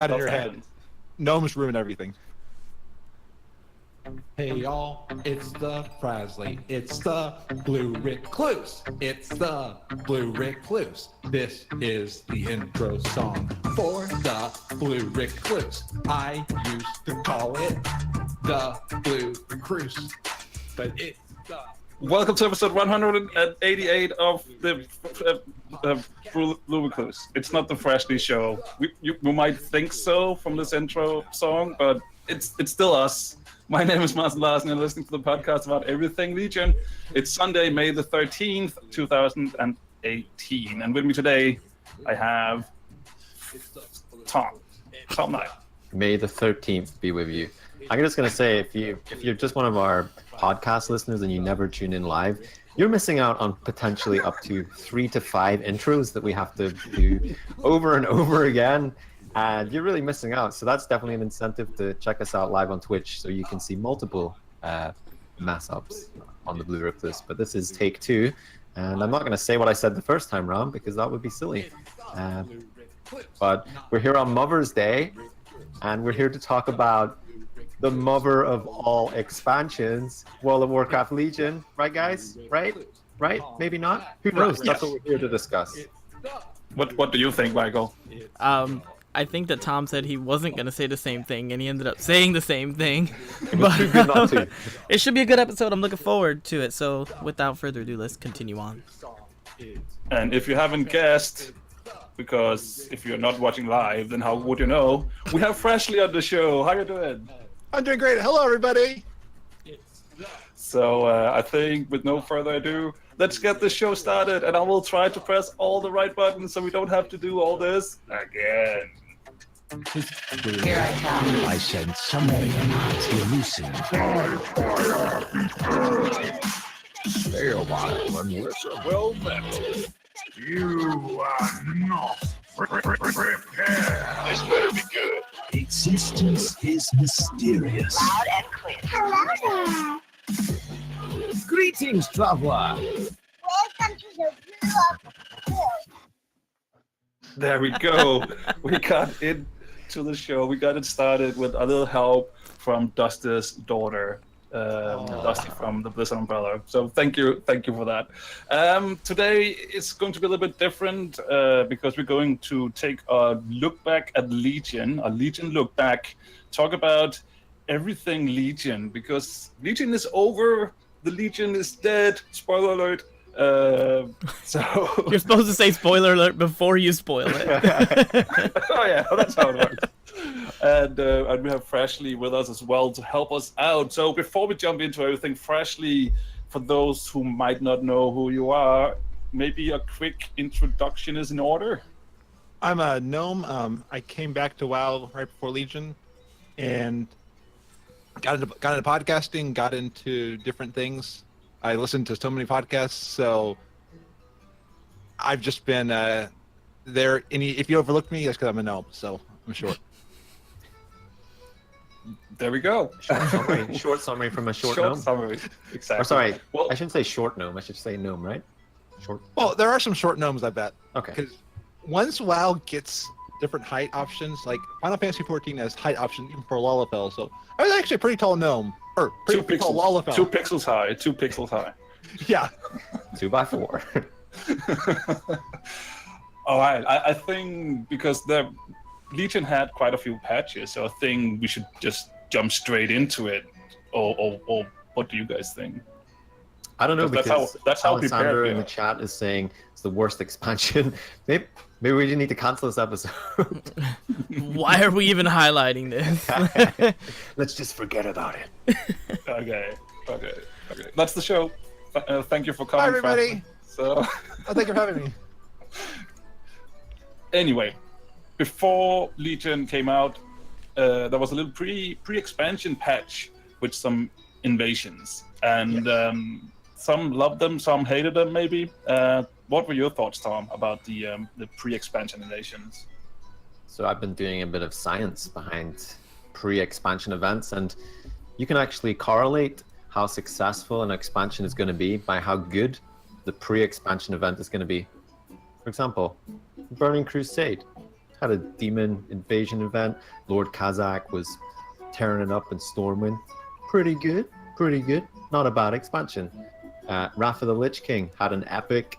in your head. Gnomes ruin everything. Hey y'all, it's the Frazley. It's the Blue Recluse. It's the Blue Recluse. This is the intro song for the Blue Recluse. I used to call it the Blue Cruise, but it's the... Welcome to episode 188 of the Blue Recluse. It's not the Frazley show. You might think so from this intro song, but it's still us. My name is Martin Larsen, and listening to the podcast about everything Legion. It's Sunday, May the 13th, 2018. And with me today, I have Tom Knight. May the 13th be with you. I'm just going to say, if you're just one of our podcast listeners and you never tune in live, you're missing out on potentially up to 3 to 5 intros that we have to do over and over again. And you're really missing out. So that's definitely an incentive to check us out live on Twitch so you can see multiple mess-ups on the Blue Recluse. But this is take 2. And I'm not going to say what I said the first time round because that would be silly. But we're here on Mother's Day. And we're here to talk about the mother of all expansions, World of Warcraft Legion. Right, guys? Right? Maybe not? Who knows? That's what we're here to discuss. What do you think, Michael? I think that Tom said he wasn't going to say the same thing, and he ended up saying the same thing. But it should be a good episode. I'm looking forward to it. So without further ado, let's continue on. And if you haven't guessed, because if you're not watching live, then how would you know? We have Frazley on the show. How you doing? I'm doing great. Hello, everybody. So I think with no further ado, let's get the show started, and I will try to press all the right buttons so we don't have to do all this again. Here I come. I said something to loosen. Stay a while and listen. Well met. You are not prepared. This better be good. Existence is mysterious. Loud and clear. Hello there. Greetings, traveler. Welcome to the Blue Recluse. There we go. We got into the show. We got it started with a little help from Dusty's daughter, Dusty from the Blizzard Umbrella. So thank you for that. Today it's going to be a little bit different because we're going to take a look back at Legion, a Legion look back, talk about everything Legion, because Legion is over. The Legion is dead. Spoiler alert. So You're supposed to say spoiler alert before you spoil it. Oh yeah, that's how it works. And we have Frazley with us as well to help us out. So before we jump into everything, Frazley, for those who might not know who you are, maybe a quick introduction is in order. I'm a gnome. I came back to WoW right before Legion, and got into podcasting, got into different things. I listened to so many podcasts, so I've just been there. If you overlook me, that's because I'm a gnome, so I'm short. There we go. Short summary from a short gnome. Summary. Exactly. Or sorry, Well, I shouldn't say short gnome. I should say gnome, right? Short. Well, there are some short gnomes, I bet. Okay. Because once WoW gets different height options, like Final Fantasy 14 has height options even for Lalafell, so I was actually a pretty tall gnome. Or pretty tall Lalafell. 2 pixels high. 2 pixels high. Yeah. 2x4. All right. I think because the Legion had quite a few patches, so I think we should just jump straight into it. Or what do you guys think? I don't know, because that's how Alexander prepared in we the are. chat is saying it's the worst expansion. Maybe we just need to cancel this episode. Why are we even highlighting this? Let's just forget about it. Okay. That's the show. Thank you for coming. Hi, everybody. Frazley. So, Thank you for having me. anyway, before Legion came out, there was a little pre-expansion patch with some invasions, and some loved them, some hated them. Maybe. What were your thoughts, Tom, about the pre-expansion invasions? So I've been doing a bit of science behind pre-expansion events, and you can actually correlate how successful an expansion is going to be by how good the pre-expansion event is going to be. For example, Burning Crusade. had a demon invasion event. Lord Kazakh was tearing it up in Stormwind. Pretty good, pretty good. Not a bad expansion. Wrath of the Lich King had an epic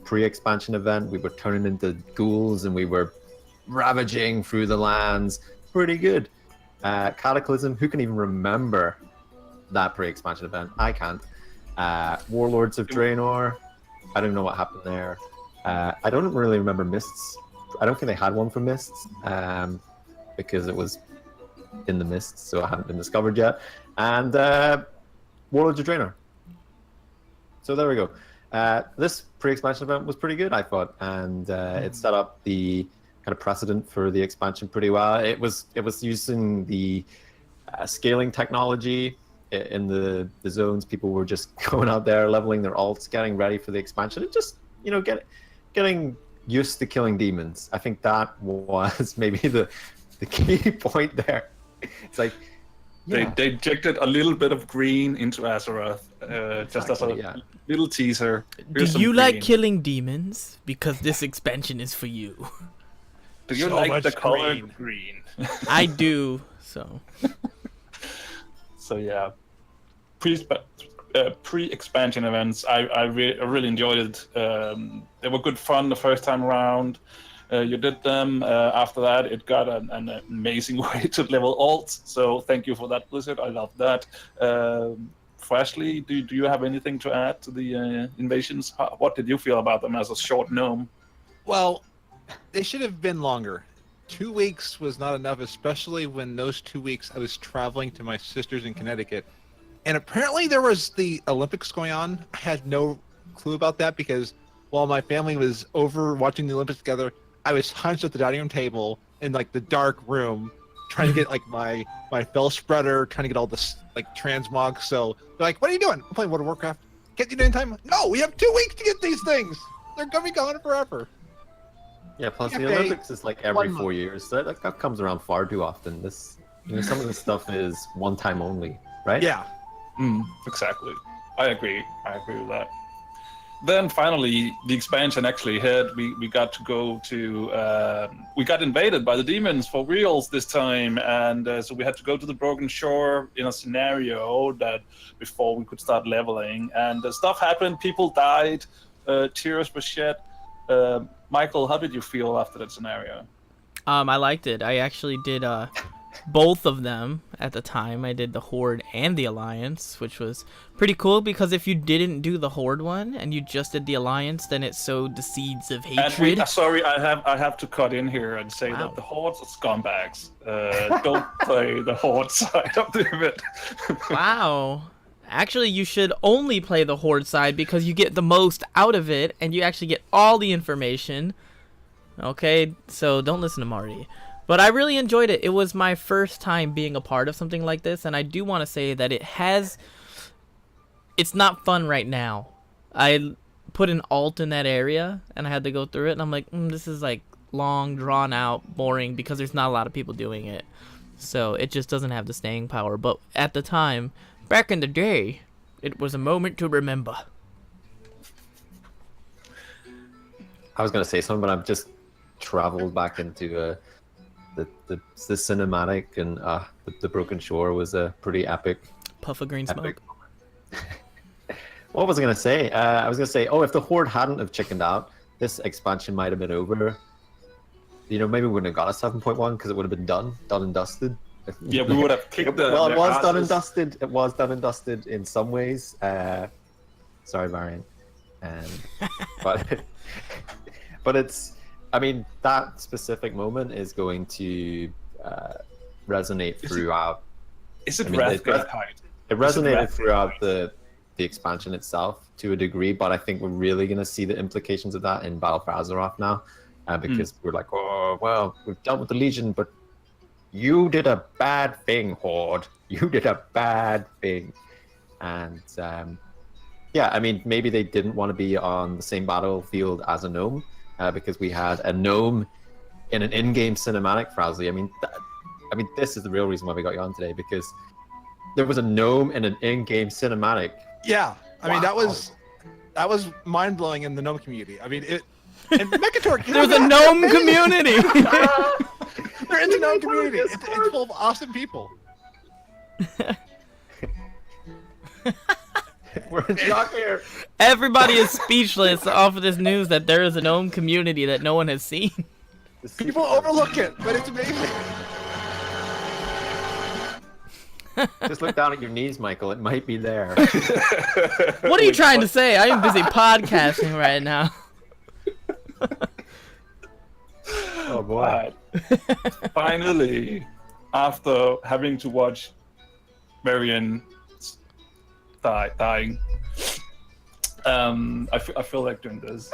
pre-expansion event. We were turning into ghouls and we were ravaging through the lands. Pretty good. Cataclysm, who can even remember that pre-expansion event? I can't. Warlords of Draenor, I don't know what happened there. I don't really remember Mists. I don't think they had one for Mists, because it was in the Mists, so it hadn't been discovered yet. And Warlords of Draenor. So there we go. This pre-expansion event was pretty good, I thought, and it set up the kind of precedent for the expansion pretty well. It was using the scaling technology in the zones. People were just going out there, leveling their alts, getting ready for the expansion, and just getting used to killing demons. I think that was maybe the key point there. It's like they injected a little bit of green into Azeroth, just as a little teaser. Do you like killing demons? Because this expansion is for you. Do you So like much the color green. green? I do. So So yeah, pre-expansion events, I really enjoyed it. They were good fun the first time around. You did them. After that, it got an amazing way to level alts. So thank you for that, Blizzard. I love that. Frazley, do you have anything to add to the invasions? What did you feel about them as a short gnome? Well, they should have been longer. 2 weeks was not enough, especially when those 2 weeks I was traveling to my sister's in Connecticut. And apparently there was the Olympics going on. I had no clue about that because while my family was over watching the Olympics together, I was hunched at the dining room table in like the dark room trying to get like my fell spreader, trying to get all this like transmog. So they're like, what are you doing? I'm playing World of Warcraft. Can't you do it in time? No, we have 2 weeks to get these things. They're gonna be gone forever. Yeah, plus Okay, the Olympics is like every 1 month. 4 years. That comes around far too often. Some of this stuff is one time only, right? Yeah. Exactly. I agree with that. Then finally, the expansion actually hit. We got to go to. We got invaded by the demons for reals this time, and so we had to go to the Broken Shore in a scenario that before we could start leveling, and stuff happened. People died. Tears were shed. Michael, how did you feel after that scenario? I liked it. I actually did both of them at the time. I did the Horde and the Alliance, which was pretty cool because if you didn't do the Horde one and you just did the Alliance, then it sowed the seeds of hatred. And sorry, I have to cut in here and say that the Hordes are scumbags. Don't play the Horde side of the event. Wow. Actually, you should only play the Horde side because you get the most out of it and you actually get all the information. Okay, so don't listen to Marty. But I really enjoyed it. It was my first time being a part of something like this, and I do want to say that it's not fun right now. I put an alt in that area, and I had to go through it, and I'm like, this is like long, drawn out, boring, because there's not a lot of people doing it. So it just doesn't have the staying power. But at the time, back in the day, it was a moment to remember. I was gonna say something, but I've just traveled back into the cinematic, and the Broken Shore was a pretty epic. Puff of green smoke. What was I gonna say? I was gonna say, if the Horde hadn't have chickened out, this expansion might have been over. Maybe we wouldn't have got a 7.1 because it would have been done and dusted. Yeah, we would have kicked the. Well, it was done and dusted. It was done and dusted in some ways. Sorry, Varian. But it's. I mean, that specific moment is going to resonate throughout. Is it Wrathgate? It resonated throughout the expansion itself to a degree, but I think we're really going to see the implications of that in Battle for Azeroth now, because we're like, oh, well, we've dealt with the Legion, but you did a bad thing, Horde. You did a bad thing. And yeah, I mean, maybe they didn't want to be on the same battlefield as a gnome, because we had a gnome in an in-game cinematic, Frazley. I mean, this is the real reason why we got you on today, because there was a gnome in an in-game cinematic. Yeah. I mean, Wow. that was mind-blowing in the gnome community. I mean, And Mekator, There's a gnome community. They're in the gnome community. It's full of awesome people. We're in shock here. Everybody is speechless off of this news that there is a gnome community that no one has seen. People overlook it, but it's amazing. Just look down at your knees, Michael. It might be there. What are you trying to say? I am busy podcasting right now. Oh boy. But finally, after having to watch Marion dying, I feel like doing this.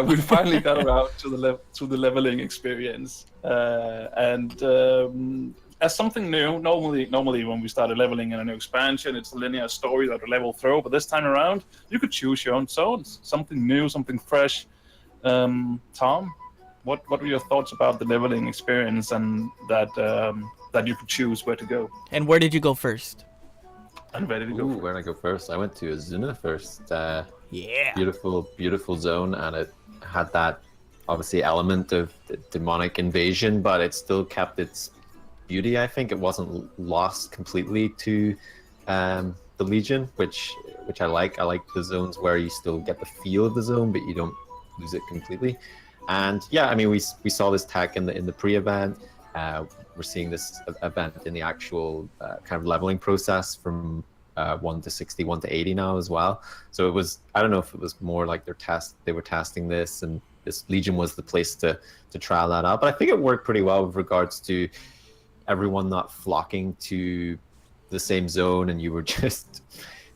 We finally got around to the leveling experience, and as something new. Normally when we started leveling in a new expansion, it's a linear story that we level through. But this time around, you could choose your own zones, something new, something fresh. Tom, what were your thoughts about the leveling experience and that you could choose where to go? And where did you go first? And where did you go? Ooh, where did I go first? I went to Azuna first. Yeah. Beautiful zone, and it had that obviously element of demonic invasion, but it still kept its beauty. I think it wasn't lost completely to the Legion, which I like. I like the zones where you still get the feel of the zone, but you don't lose it completely. And yeah, I mean, we saw this tech in the pre-event. We're seeing this event in the actual kind of leveling process from 1 to 60, 1 to 80 now as well. So it was, I don't know if it was more like they were testing this, and this Legion was the place to trial that out. But I think it worked pretty well with regards to everyone not flocking to the same zone, and you were just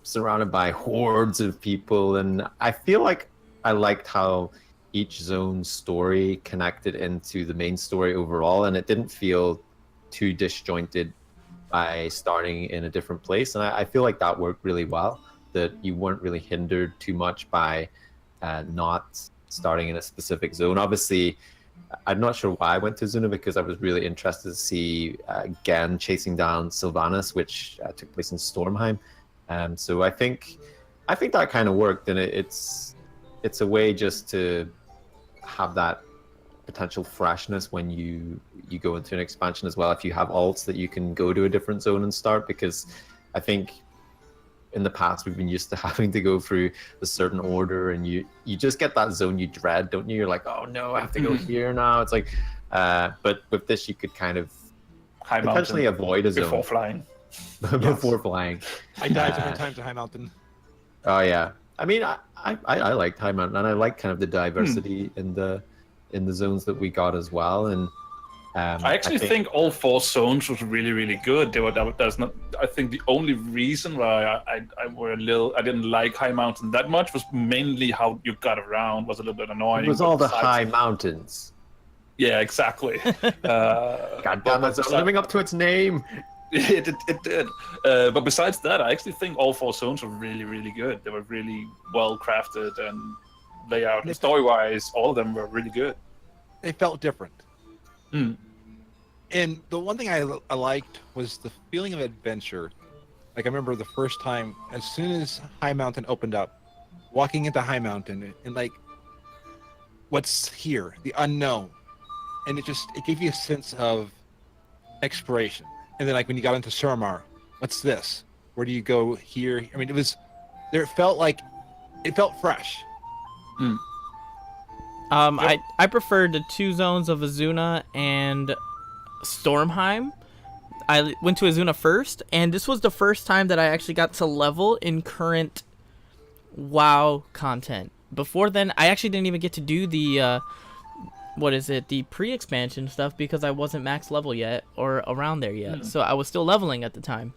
surrounded by hordes of people. And I feel like I liked how each zone's story connected into the main story overall, and it didn't feel too disjointed by starting in a different place. And I feel like that worked really well, that you weren't really hindered too much by not starting in a specific zone. Obviously, I'm not sure why I went to Zuna, because I was really interested to see Gen chasing down Sylvanas, which took place in Stormheim. So I think that kind of worked, and it's a way just to have that potential freshness when you go into an expansion as well. If you have alts that you can go to a different zone and start, because I think in the past we've been used to having to go through a certain order, and you just get that zone you dread, don't you? You're like, oh no, I have to go here now. It's like, but with this you could kind of potentially avoid a zone before flying. before flying. I died so many times at High Mountain. Oh yeah, I mean, I liked High Mountain, and I like kind of the diversity in the zones that we got as well. And I actually think all 4 zones was really, really good. That's not. I think the only reason why I didn't like High Mountain that much was mainly how you got around was a little bit annoying. It was all the high mountains. Yeah, exactly. God damn, it's living up to its name. It did. But besides that, I actually think all 4 zones were really, really good. They were really well crafted, and layout and story-wise, all of them were really good. They felt different. Mm. And the one thing I liked was the feeling of adventure. Like, I remember the first time, as soon as High Mountain opened up, walking into High Mountain, and like, what's here? The unknown. And it gave you a sense of exploration. And then, like, when you got into Suramar, what's this? Where do you go here? I mean, it felt fresh. Mm. I preferred the 2 zones of Azuna and Stormheim. I went to Azuna first, and this was the first time that I actually got to level in current WoW content. Before then, I actually didn't even get to do the the pre-expansion stuff, because I wasn't max level yet or around there yet. So I was still leveling at the time.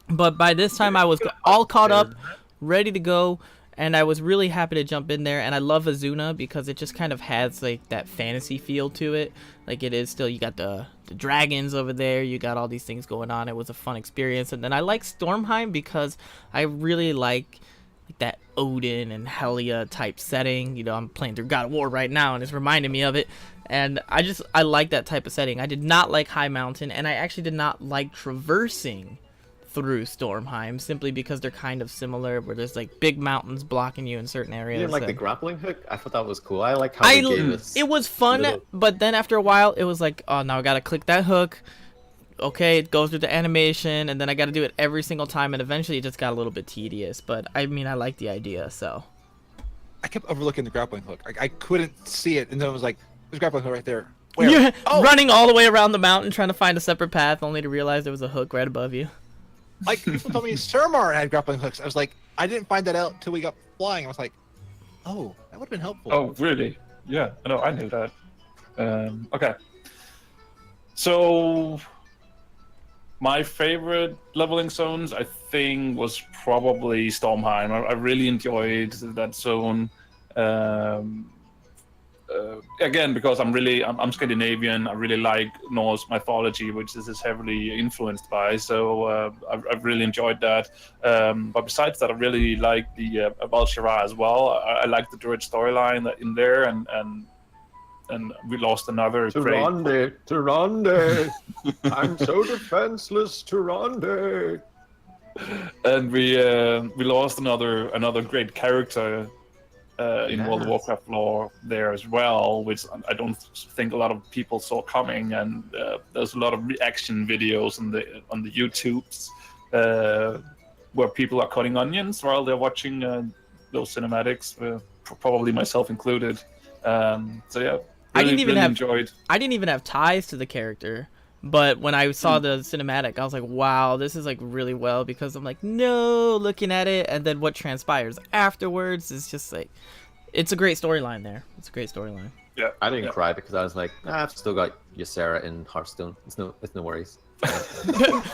But by this time, I was all caught up, ready to go. And I was really happy to jump in there, and I love Azuna because it just kind of has like that fantasy feel to it. Like, it is still, you got the dragons over there, you got all these things going on. It was a fun experience. And then I like Stormheim because I really like that Odin and Helia type setting. You know, I'm playing through God of War right now, and it's reminding me of it. And I like that type of setting. I did not like High Mountain, and I actually did not like traversing through Stormheim simply because they're kind of similar, where there's like big mountains blocking you in certain areas. You didn't like the and- grappling hook? I thought that was cool. I like how they gave us. It was fun, little- but then after a while, it was like, oh, now I gotta click that hook. Okay, it goes through the animation, and then I gotta do it every single time, and eventually it just got a little bit tedious. But I mean, I like the idea, so. I kept overlooking the grappling hook. I couldn't see it, and then I was like, "There's a grappling hook right there." Where? You're Oh! running all the way around the mountain trying to find a separate path, only to realize there was a hook right above you. Like people told me Surmar had grappling hooks. I was like, I didn't find that out till we got flying. I was like, oh, that would have been helpful. Oh, really? Yeah, no, I knew that. Okay. So, my favorite leveling zones, I think, was probably Stormheim. I really enjoyed that zone. Again, because I'm Scandinavian, I really like Norse mythology, which this is heavily influenced by. So I've really enjoyed that. But besides that, I really like the Val'sharah as well. I like the Druid storyline in there, and we lost another great. Tyrande, I'm so defenseless, Tyrande. And we lost another great character in World of Warcraft lore there as well, which I don't think a lot of people saw coming. And there's a lot of reaction videos on the YouTubes where people are cutting onions while they're watching those cinematics, probably myself included. So yeah, I didn't even enjoyed. I didn't even have ties to the character, but when I saw the cinematic, I was like, wow, this is like really well, because I'm like, no, looking at it, and then what transpires afterwards is just like, it's a great storyline there. It's a great storyline. Yeah, I didn't cry because I was like, I've still got Ysera in Hearthstone. It's no worries.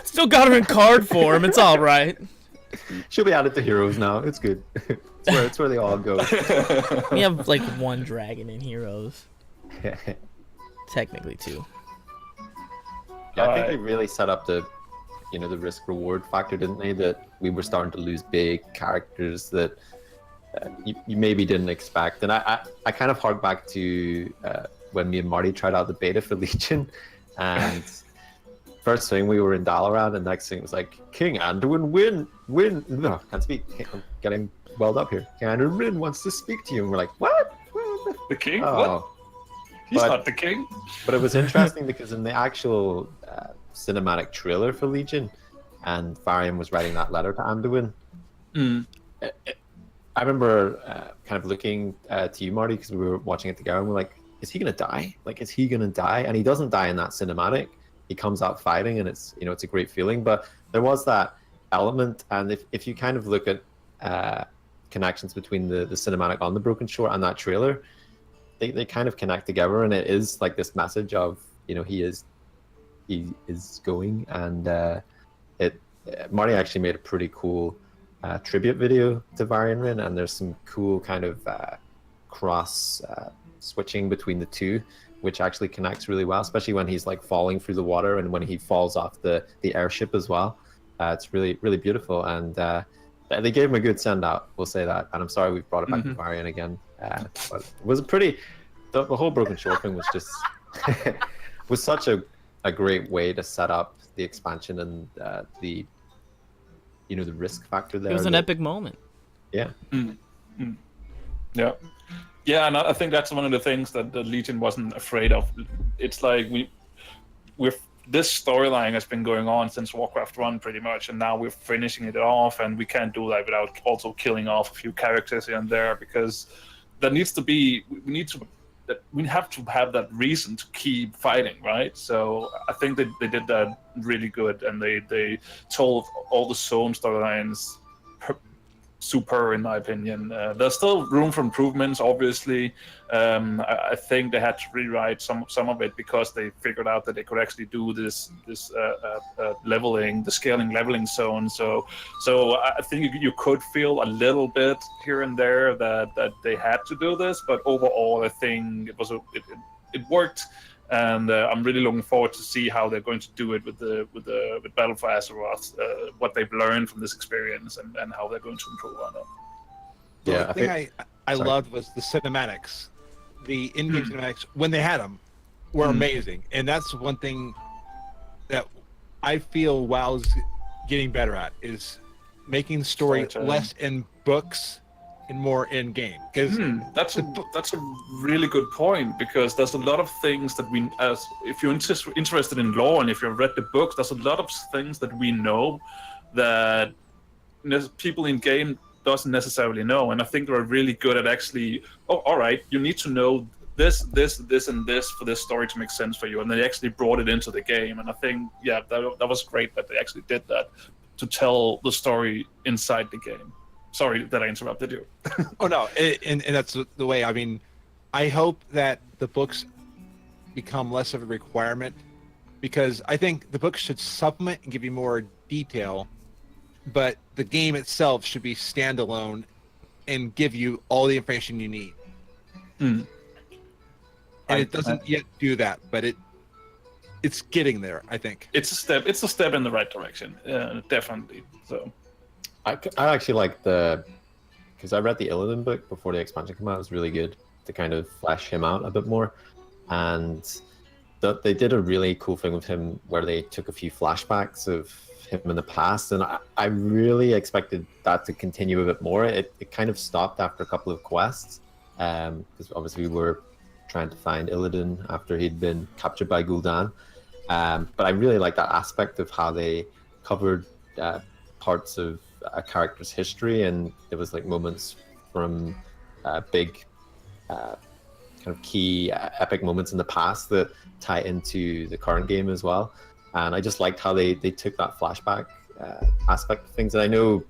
Still got her in card form. It's all right. She'll be added to heroes now. It's good. It's where they all go. We have like one dragon in Heroes. Technically two. Yeah, I think they really set up the risk reward factor, didn't they? That we were starting to lose big characters that you maybe didn't expect. And I kind of hark back to when me and Marty tried out the beta for Legion, and first thing we were in Dalaran, and next thing it was like, King Anduin win. No, can't speak. I'm getting welled up here. King Anduin wants to speak to you, and we're like, what? The king? Oh. What? He's not the king. But it was interesting because in the actual cinematic trailer for Legion, and Varian was writing that letter to Anduin. I remember kind of looking to you, Marty, because we were watching it together, and we're like, is he gonna die? Like, is he gonna die? And he doesn't die in that cinematic. He comes out fighting, and it's it's a great feeling. But there was that element, and if you kind of look at connections between the cinematic on the Broken Shore and that trailer, they kind of connect together, and it is like this message of he is going, and Marty actually made a pretty cool tribute video to Varian Rin, and there's some cool kind of cross switching between the two, which actually connects really well, especially when he's like falling through the water and when he falls off the airship as well. It's really, really beautiful, and they gave him a good send out, we'll say that. And I'm sorry we've brought it back to Varian again, but it was the whole Broken Shore thing was just was such a great way to set up the expansion and the risk factor there. It was an epic moment. Yeah. Yeah. Yeah, and I think that's one of the things that the Legion wasn't afraid of. It's like this storyline has been going on since Warcraft 1 pretty much, and now we're finishing it off, and we can't do that without also killing off a few characters here and there, because there needs to be we have to have that reason to keep fighting, right? So I think that they did that really good, and they told all the zone storylines super, in my opinion. There's still room for improvements, obviously. I think they had to rewrite some of it because they figured out that they could actually do this leveling, the scaling leveling zone. So I think you could feel a little bit here and there that they had to do this, but overall I think it worked. And I'm really looking forward to see how they're going to do it with Battle for Azeroth, what they've learned from this experience, and how they're going to improve on it. Yeah, The thing I loved was the cinematics. The in-game cinematics, when they had them, were amazing. And that's one thing that I feel WoW's getting better at is making the story Storytelling. less in books and more in game. Because That's a really good point, because there's a lot of things that we, as if you're interested in lore and if you've read the books, there's a lot of things that we know that people in game doesn't necessarily know, and I think they're really good at actually. Oh, all right, you need to know this, and this for this story to make sense for you, and they actually brought it into the game, and I think that was great that they actually did that to tell the story inside the game. Sorry that I interrupted you. Oh no, and that's the way. I mean, I hope that the books become less of a requirement, because I think the books should supplement and give you more detail, but the game itself should be standalone and give you all the information you need. And it doesn't yet do that, but it's getting there, I think. It's a step in the right direction, definitely. So. I actually like because I read the Illidan book before the expansion came out. It was really good to kind of flesh him out a bit more, and they did a really cool thing with him where they took a few flashbacks of him in the past, and I really expected that to continue a bit more. It kind of stopped after a couple of quests, because obviously we were trying to find Illidan after he'd been captured by Gul'dan, but I really like that aspect of how they covered parts of a character's history, and there was like moments from big kind of key epic moments in the past that tie into the current game as well. And I just liked how they took that flashback aspect of things. And I know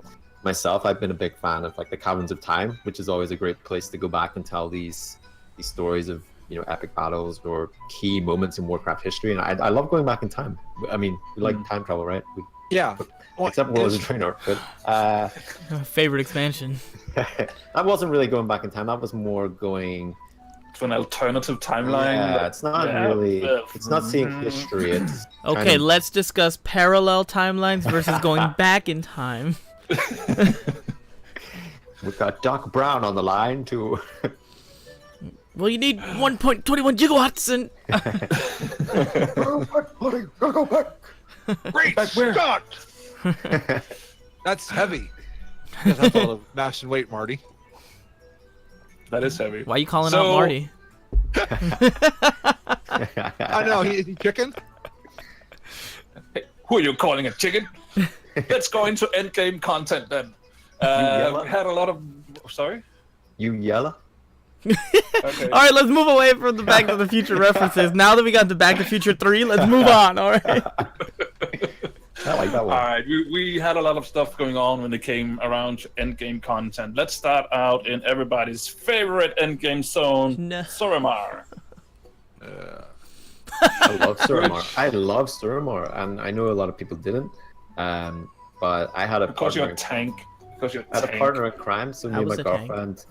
myself, I've been a big fan of like the Caverns of Time, which is always a great place to go back and tell these stories of epic battles or key moments in Warcraft history. And I love going back in time. I mean, we like time travel, right? Yeah. Except World of Warcraft, but Favorite expansion. that wasn't really going back in time. That was more going To an alternative timeline. Yeah, it's not really. It's not seeing history. It's Okay, kind of, let's discuss parallel timelines versus going back in time. we've got Doc Brown on the line to. Well, you need 1.21 gigawatts and. Go back. Great Scott! That's heavy. That's all the mass and weight, Marty. That is heavy. Why are you calling out Marty? I know, is he chicken? Hey, who are you calling a chicken? Let's go into endgame content then. We had a lot of. Sorry? You yellow? Okay. All right, let's move away from the Back to the Future references. Now that we got the Back to the Future 3, let's move on. All right. I like that one. All right, we had a lot of stuff going on when it came around to endgame content. Let's start out in everybody's favorite endgame zone, No. Suramar. I love Suramar. I love Suramar, and I know a lot of people didn't. But I had a Because you're partner. a tank. Because you're a I had tank. a partner in crime, so me I and my was a tank. girlfriend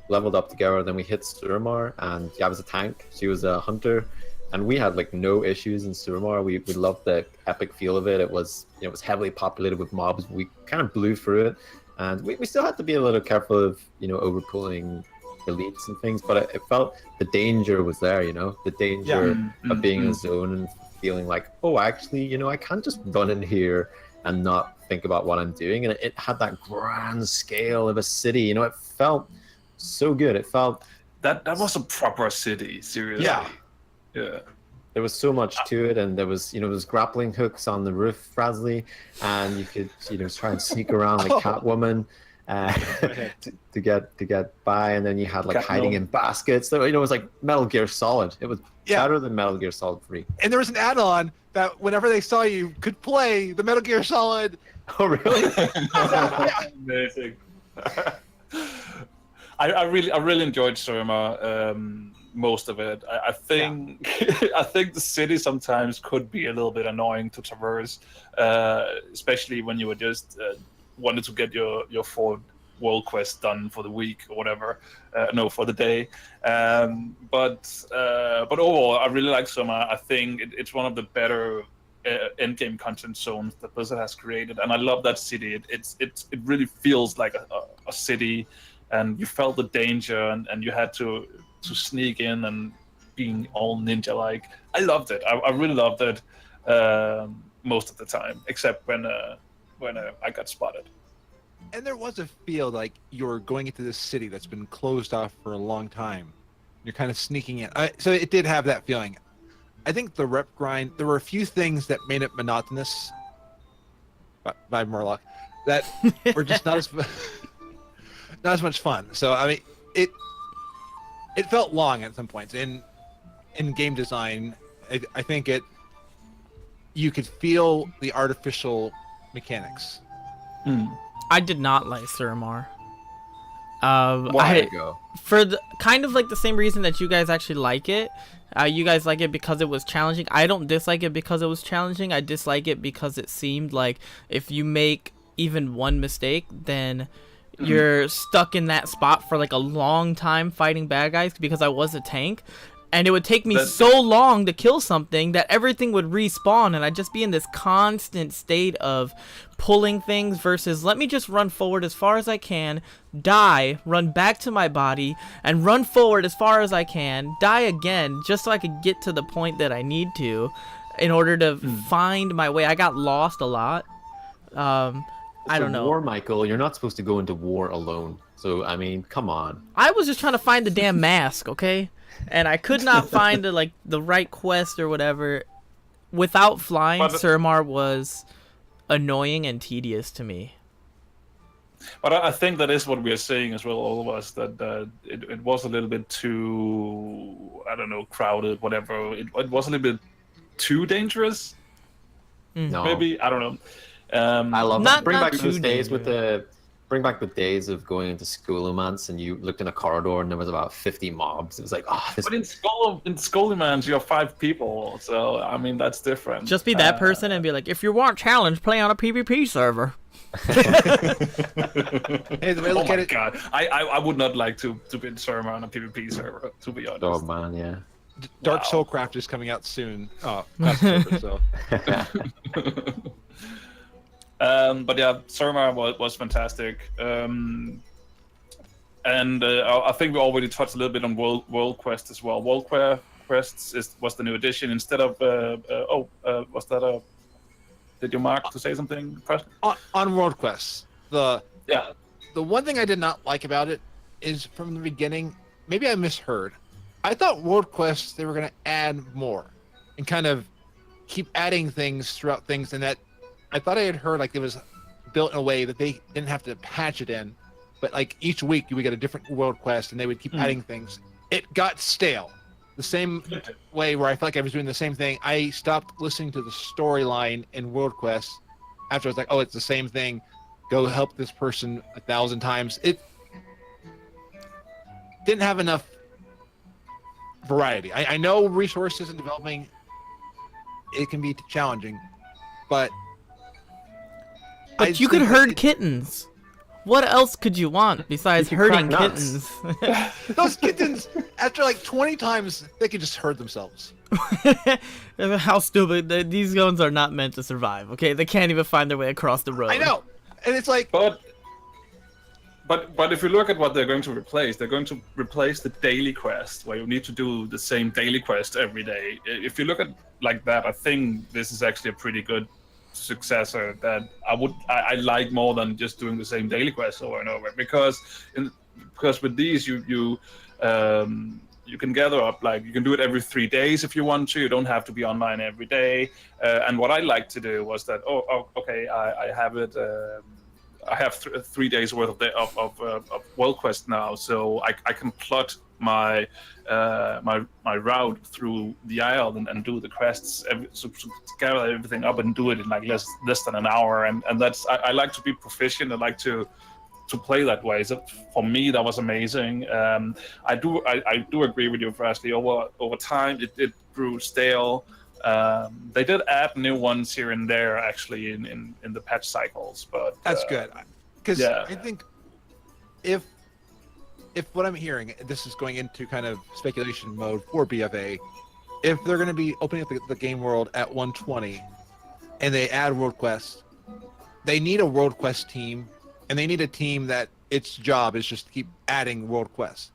leveled up together. Then we hit Suramar, and I was a tank. She was a hunter, and we had like no issues in Suramar. We loved the epic feel of it. It was it was heavily populated with mobs. We kind of blew through it, and we still had to be a little careful of overpulling elites and things. But it felt the danger was there. The danger of being in a zone and feeling like, oh, actually, I can't just run in here and not think about what I'm doing. And it had that grand scale of a city. It felt so good. It felt That was a proper city, seriously. Yeah. there was so much to it, and there was those grappling hooks on the roof, Frazley, and you could try and sneak around like Catwoman to get by, and then you had like hiding in baskets. So it was like Metal Gear Solid. It was better than Metal Gear Solid 3. And there was an add-on that whenever they saw you could play the Metal Gear Solid. Oh really? Amazing. I really enjoyed Suramar, most of it. I think I think the city sometimes could be a little bit annoying to traverse, especially when you were just wanted to get your 4 world quests done for the week or whatever. No, for the day. But overall, I really like Suramar. I think it's one of the better endgame content zones that Blizzard has created, and I love that city. It really feels like a city, and you felt the danger, and you had to sneak in and being all ninja-like. I loved it. I really loved it. most of the time, except when I got spotted. And there was a feel like you're going into this city that's been closed off for a long time. You're kind of sneaking in. So it did have that feeling. I think the rep grind, there were a few things that made it monotonous by Murloc that were just not as much fun. So I mean, it felt long at some points. In game design, I think you could feel the artificial mechanics. I did not like Suramar. Why go? For the kind of like the same reason that you guys actually like it. You guys like it because it was challenging. I don't dislike it because it was challenging. I dislike it because it seemed like if you make even one mistake, then you're stuck in that spot for like a long time fighting bad guys, because I was a tank. And it would take me so long to kill something that everything would respawn, and I'd just be in this constant state of pulling things versus let me just run forward as far as I can, die, run back to my body, and run forward as far as I can, die again, just so I could get to the point that I need to in order to find my way. I got lost a lot. I don't know. War, Michael, you're not supposed to go into war alone. So, I mean, come on. I was just trying to find the damn mask, okay? And I could not find the right quest or whatever. Without flying, Suramar was annoying and tedious to me. But I think that is what we are saying as well, all of us, that it was a little bit too, I don't know, crowded, whatever. It was a little bit too dangerous. No. Maybe, I don't know. I love Not- that. Bring not back too those days dangerous. bring back the days of going into Schoolomance and you looked in a corridor and there was about 50 mobs. It was like, this But in Skolomans, you have 5 people, so I mean that's different. Just be that person and be like, if you want challenge, play on a PvP server. Hey, the way I Oh look at my it, god, I would not like to be in server on a PvP server, to be honest. oh man, yeah. Dark Wow. Soulcraft is coming out soon. Oh, class server, so. But yeah, Suramar was fantastic. And I think we already touched a little bit on World Quest as well. World Quests was the new addition instead of was that a? Did you mark to say something, Preston? On World Quest, the Yeah. one thing I did not like about it is from the beginning, maybe I misheard. I thought World Quests, they were going to add more and kind of keep adding things throughout things, and that I thought I had heard like it was built in a way that they didn't have to patch it in, but like each week you would get a different World Quest and they would keep adding things. It got stale. The same way where I felt like I was doing the same thing. I stopped listening to the storyline in World Quest after I was like, oh, it's the same thing. Go help this person 1,000 times. It didn't have enough variety. I know resources and developing, it can be challenging, but But you could herd kittens. What else could you want besides You could herding crack nuts. kittens? those kittens, after like 20 times, they could just herd themselves. How stupid. These guns are not meant to survive, okay? They can't even find their way across the road. I know, and it's like, But if you look at what they're going to replace, they're going to replace the daily quest where you need to do the same daily quest every day. If you look at like that, I think this is actually a pretty good successor that I like more than just doing the same daily quest over and over, because with these you can gather up, like you can do it every 3 days if you want to. You don't have to be online every day. And what I like to do was that okay, I have it. I have 3 days worth of World Quest now, so I can plot my my route through the isle and do the quests, so gather everything up and do it in like less than an hour, and that's I like to be proficient. I like to play that way. So for me, that was amazing. I do agree with you, Frazley. Over time, it grew stale. They did add new ones here and there, actually, in the patch cycles, but that's good. Because yeah. I think if what I'm hearing, this is going into kind of speculation mode for BFA, if they're going to be opening up the game world at 120 and they add World Quest, they need a World Quest team, and they need a team that its job is just to keep adding World Quests.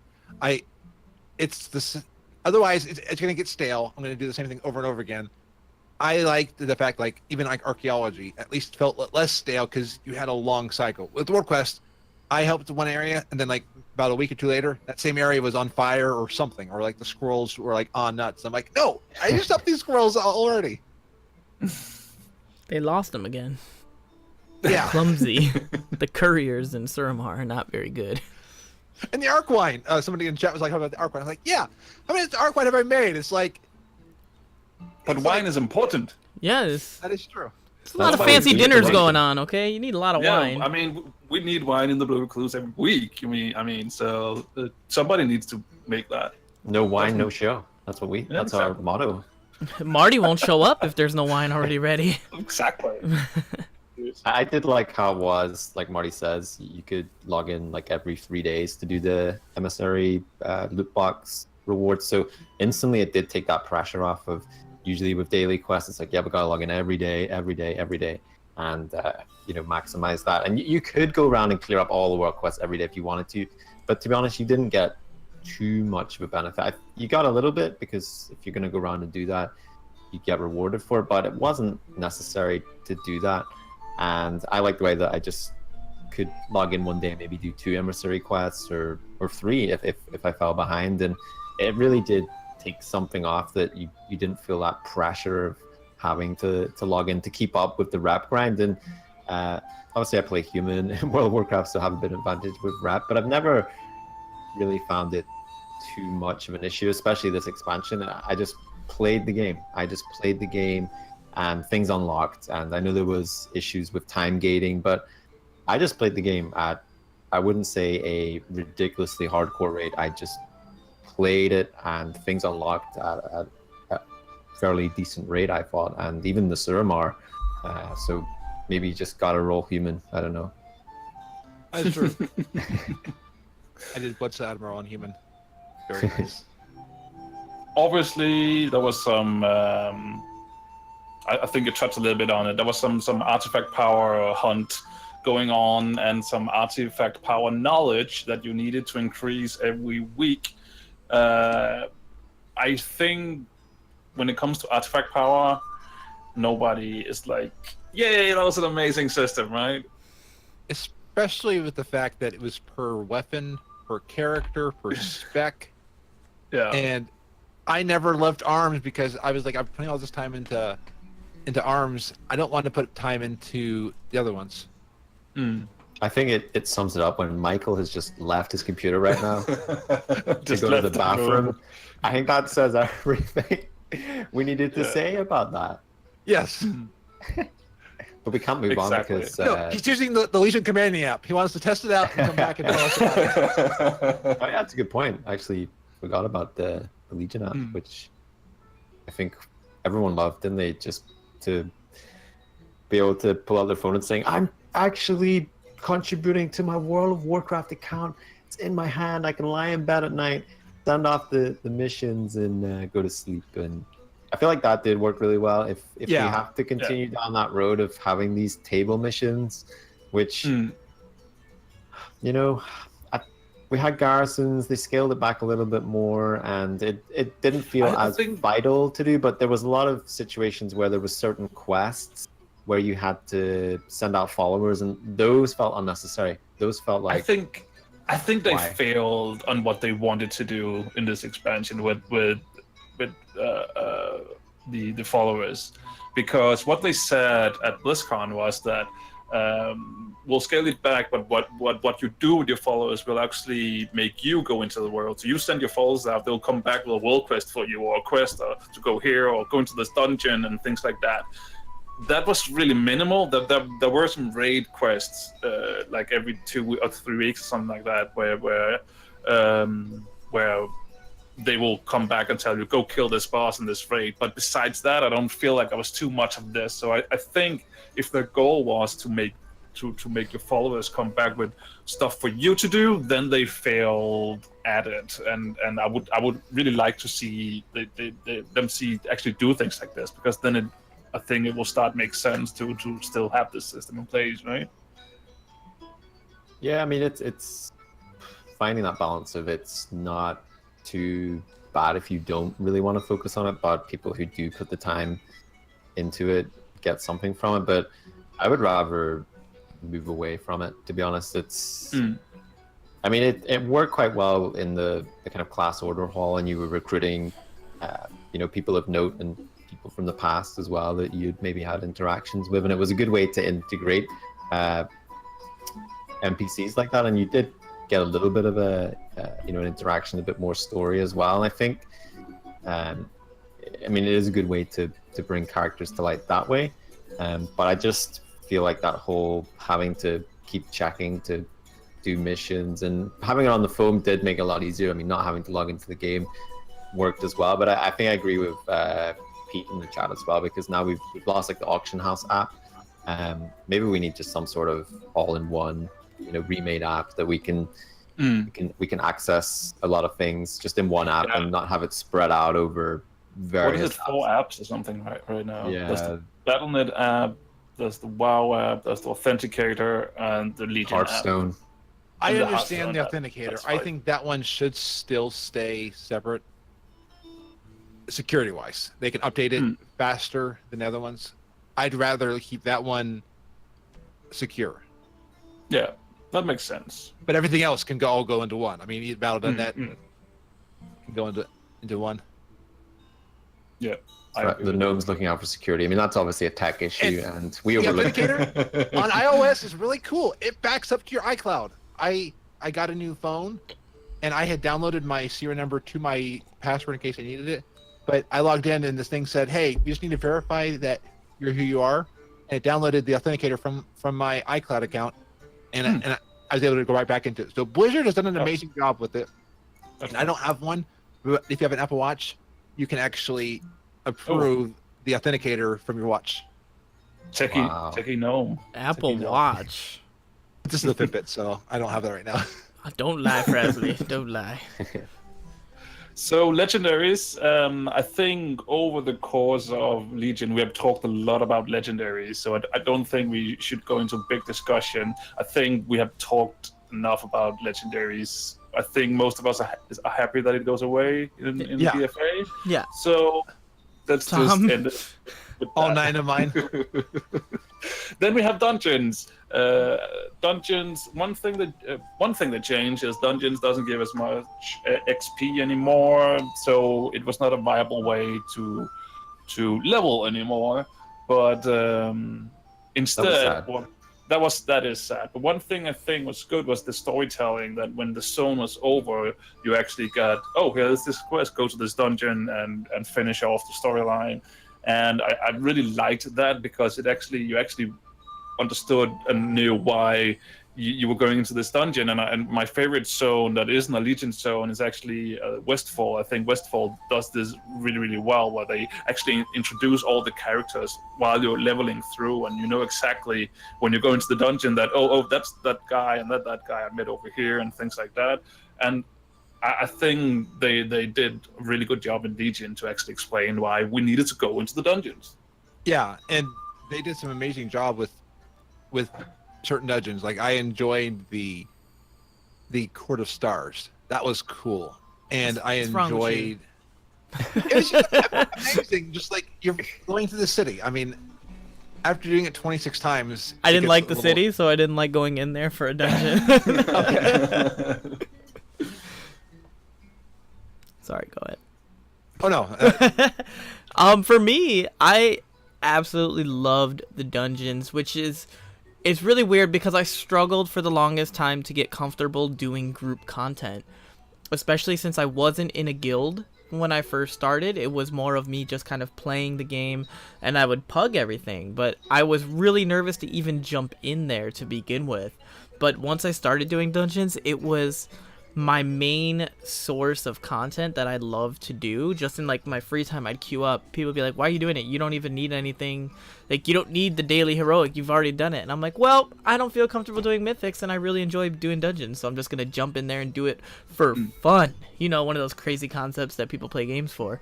Otherwise, it's going to get stale. I'm going to do the same thing over and over again. I liked the fact, like, even like archaeology at least felt less stale because you had a long cycle. With World Quest, I helped one area, and then like about a week or two later, that same area was on fire or something, or like the squirrels were like on nuts. I'm like, no, I just helped these squirrels already. They lost them again. Yeah, Clumsy. The couriers in Suramar are not very good. and the Arkwine. Somebody in chat was like, "How about the Arkwine?" I was like, "Yeah, how many Arkwine have I made?" It's like, But it's wine like- is important. Yeah, it's that is true. a lot of why we fancy do dinners the going on, okay? You need a lot of Yeah, wine. I mean, we need wine in the Blue Recluse every week. So somebody needs to make that. No wine, no show. That's what we. Yeah, That's our exactly. motto. Marty won't show up if there's no wine already ready. Exactly. I did like how it was, like Marty says, you could log in like every 3 days to do the emissary loot box rewards. So instantly it did take that pressure off of, usually with daily quests, it's like, yeah, we gotta log in every day, and maximize that. And you could go around and clear up all the world quests every day if you wanted to, but to be honest, you didn't get too much of a benefit. You got a little bit, because if you're gonna go around and do that, you get rewarded for it, but it wasn't necessary to do that. And I like the way that I just could log in one day and maybe do 2 emissary quests or 3 if I fell behind, and it really did take something off, that you didn't feel that pressure of having to log in to keep up with the rep grind. And obviously I play human in World of Warcraft, so I have a bit of advantage with rep, but I've never really found it too much of an issue, especially this expansion. I just played the game. And things unlocked, and I know there was issues with time gating, but I just played the game at, I wouldn't say a ridiculously hardcore rate. I just played it, and things unlocked at a fairly decent rate, I thought. And even the Suramar, so maybe you just gotta roll human. I don't know. That's true. I did Blood's Admiral on human. Very nice. Obviously, there was some. I think you touched a little bit on it. There was some artifact power hunt going on, and some artifact power knowledge that you needed to increase every week. I think when it comes to artifact power, nobody is like, yay, that was an amazing system, right? Especially with the fact that it was per weapon, per character, per spec. Yeah. And I never loved arms because I was like, I'm putting all this time into arms. I don't want to put time into the other ones. I think it sums it up when Michael has just left his computer right now to Just go to left the the bathroom. room. I think that says everything we needed to say about that. Yes. But we can't move Exactly. on because No, he's using the Legion Companion app. He wants to test it out and come back and tell us about it. oh, yeah, that's a good point. I actually forgot about the Legion app, which I think everyone loved, didn't they? Just to be able to pull out their phone and saying, I'm actually contributing to my World of Warcraft account. It's in my hand. I can lie in bed at night, send off the missions, and go to sleep. And I feel like that did work really well. If we have to continue down that road of having these table missions, which we had garrisons, they scaled it back a little bit more, and it didn't feel as vital to do, but there was a lot of situations where there was certain quests where you had to send out followers, and those felt unnecessary. Those felt like, I think they Why? failed on what they wanted to do in this expansion with the followers, because what they said at BlizzCon was that we'll scale it back, but what you do with your followers will actually make you go into the world. So you send your followers out, they'll come back with a world quest for you, or a quest to go here, or go into this dungeon, and things like that. That was really minimal. There were some raid quests, like every 2 or 3 weeks or something like that, where they will come back and tell you, go kill this boss in this raid. But besides that, I don't feel like there was too much of this. So I think if their goal was to make your followers come back with stuff for you to do, then they failed at it. And I would really like to see them actually do things like this, because then I think it will start make sense to still have this system in place, right? yeah, I mean, it's finding that balance of, it's not too bad if you don't really want to focus on it, but people who do put the time into it, get something from it. But I would rather move away from it, to be honest. It's I mean, it worked quite well in the kind of class order hall, and you were recruiting people of note and people from the past as well that you'd maybe had interactions with, and it was a good way to integrate NPCs like that, and you did get a little bit of an interaction, a bit more story as well. And I think I mean, it is a good way to bring characters to light that way, but I just feel like that whole having to keep checking to do missions and having it on the phone did make it a lot easier. I mean, not having to log into the game worked as well. But I think I agree with Pete in the chat as well, because now we've lost like the auction house app. Maybe we need just some sort of all-in-one, remade app that we can access a lot of things just in one app and not have it spread out over various. What is it? 4 apps or something right now? Yeah. There's the Battle.net app, there's the WoW app, there's the Authenticator, and the Legion Hearthstone. app. I And the understand the Hearthstone, authenticator. that's I fine. think that one should still stay separate, security-wise. They can update it faster than the other ones. I'd rather keep that one secure. Yeah, that makes sense. But everything else can all go into one. I mean, Battle.net can go into one. Yeah. The gnome's looking out for security. I mean, that's obviously a tech issue, and we The overlook authenticator on iOS is really cool. It backs up to your iCloud. I got a new phone, and I had downloaded my serial number to my password in case I needed it. But I logged in, and this thing said, "Hey, you just need to verify that you're who you are," and it downloaded the authenticator from my iCloud account, and I was able to go right back into it. So Blizzard has done an amazing job with it. And I don't have one, but if you have an Apple Watch, you can actually approve the authenticator from your watch. Techie gnome. Apple Watch. This is the Fitbit, so I don't have that right now. Don't lie, Frazley. Don't lie. So legendaries, I think over the course of Legion, we have talked a lot about legendaries. So I don't think we should go into a big discussion. I think we have talked enough about legendaries. I think most of us are happy that it goes away in the BFA. Yeah. So let's just end it with All that. 9 of mine. Then we have dungeons. Dungeons. One thing that changed is dungeons doesn't give as much XP anymore, so it was not a viable way to level anymore. But instead, that is sad. But one thing I think was good was the storytelling. That when the zone was over, you actually got, here's this quest, go to this dungeon and finish off the storyline. And I really liked that because you actually understood and knew why you were going into this dungeon. And my favorite zone that isn't a Legion zone is actually Westfall. I think Westfall does this really, really well, where they actually introduce all the characters while you're leveling through, and you know exactly when you go into the dungeon that, that's that guy and that guy I met over here and things like that. And I think they did a really good job in Legion to actually explain why we needed to go into the dungeons. Yeah, and they did some amazing job with certain dungeons. Like I enjoyed the Court of Stars. That was cool, and I enjoyed. It was just amazing. Just like you're going to the city. I mean, after doing it 26 times, I didn't like the city, so I didn't like going in there for a dungeon. Okay. Sorry, go ahead. Oh no. For me, I absolutely loved the dungeons, it's really weird because I struggled for the longest time to get comfortable doing group content, especially since I wasn't in a guild when I first started. It was more of me just kind of playing the game, and I would pug everything, but I was really nervous to even jump in there to begin with. But once I started doing dungeons, it was my main source of content that I love to do. Just in like my free time, I'd queue up. People would be like, why are you doing it? You don't even need anything. Like, you don't need the daily heroic. You've already done it. And I'm like, well, I don't feel comfortable doing mythics, and I really enjoy doing dungeons, so I'm just gonna jump in there and do it for fun. One of those crazy concepts that people play games for.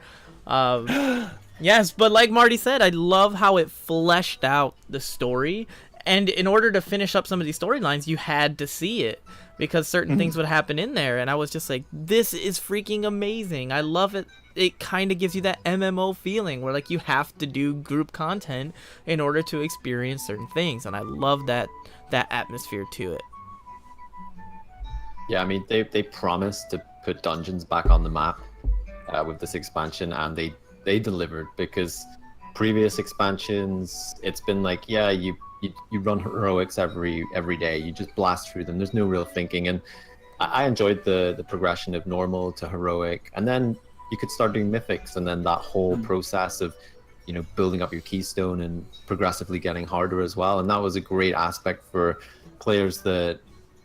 Yes, but like Marty said, I love how it fleshed out the story, And in order to finish up some of these storylines, you had to see it because certain things would happen in there. And I was just like, this is freaking amazing. I love it. It kind of gives you that MMO feeling where like you have to do group content in order to experience certain things. And I love that atmosphere to it. Yeah, I mean, they promised to put dungeons back on the map with this expansion, and they delivered, because previous expansions, it's been like, yeah, you run heroics every day, you just blast through them, there's no real thinking. And I enjoyed the progression of normal to heroic, and then you could start doing mythics, and then that whole process of, you know, building up your keystone and progressively getting harder as well. And that was a great aspect for players that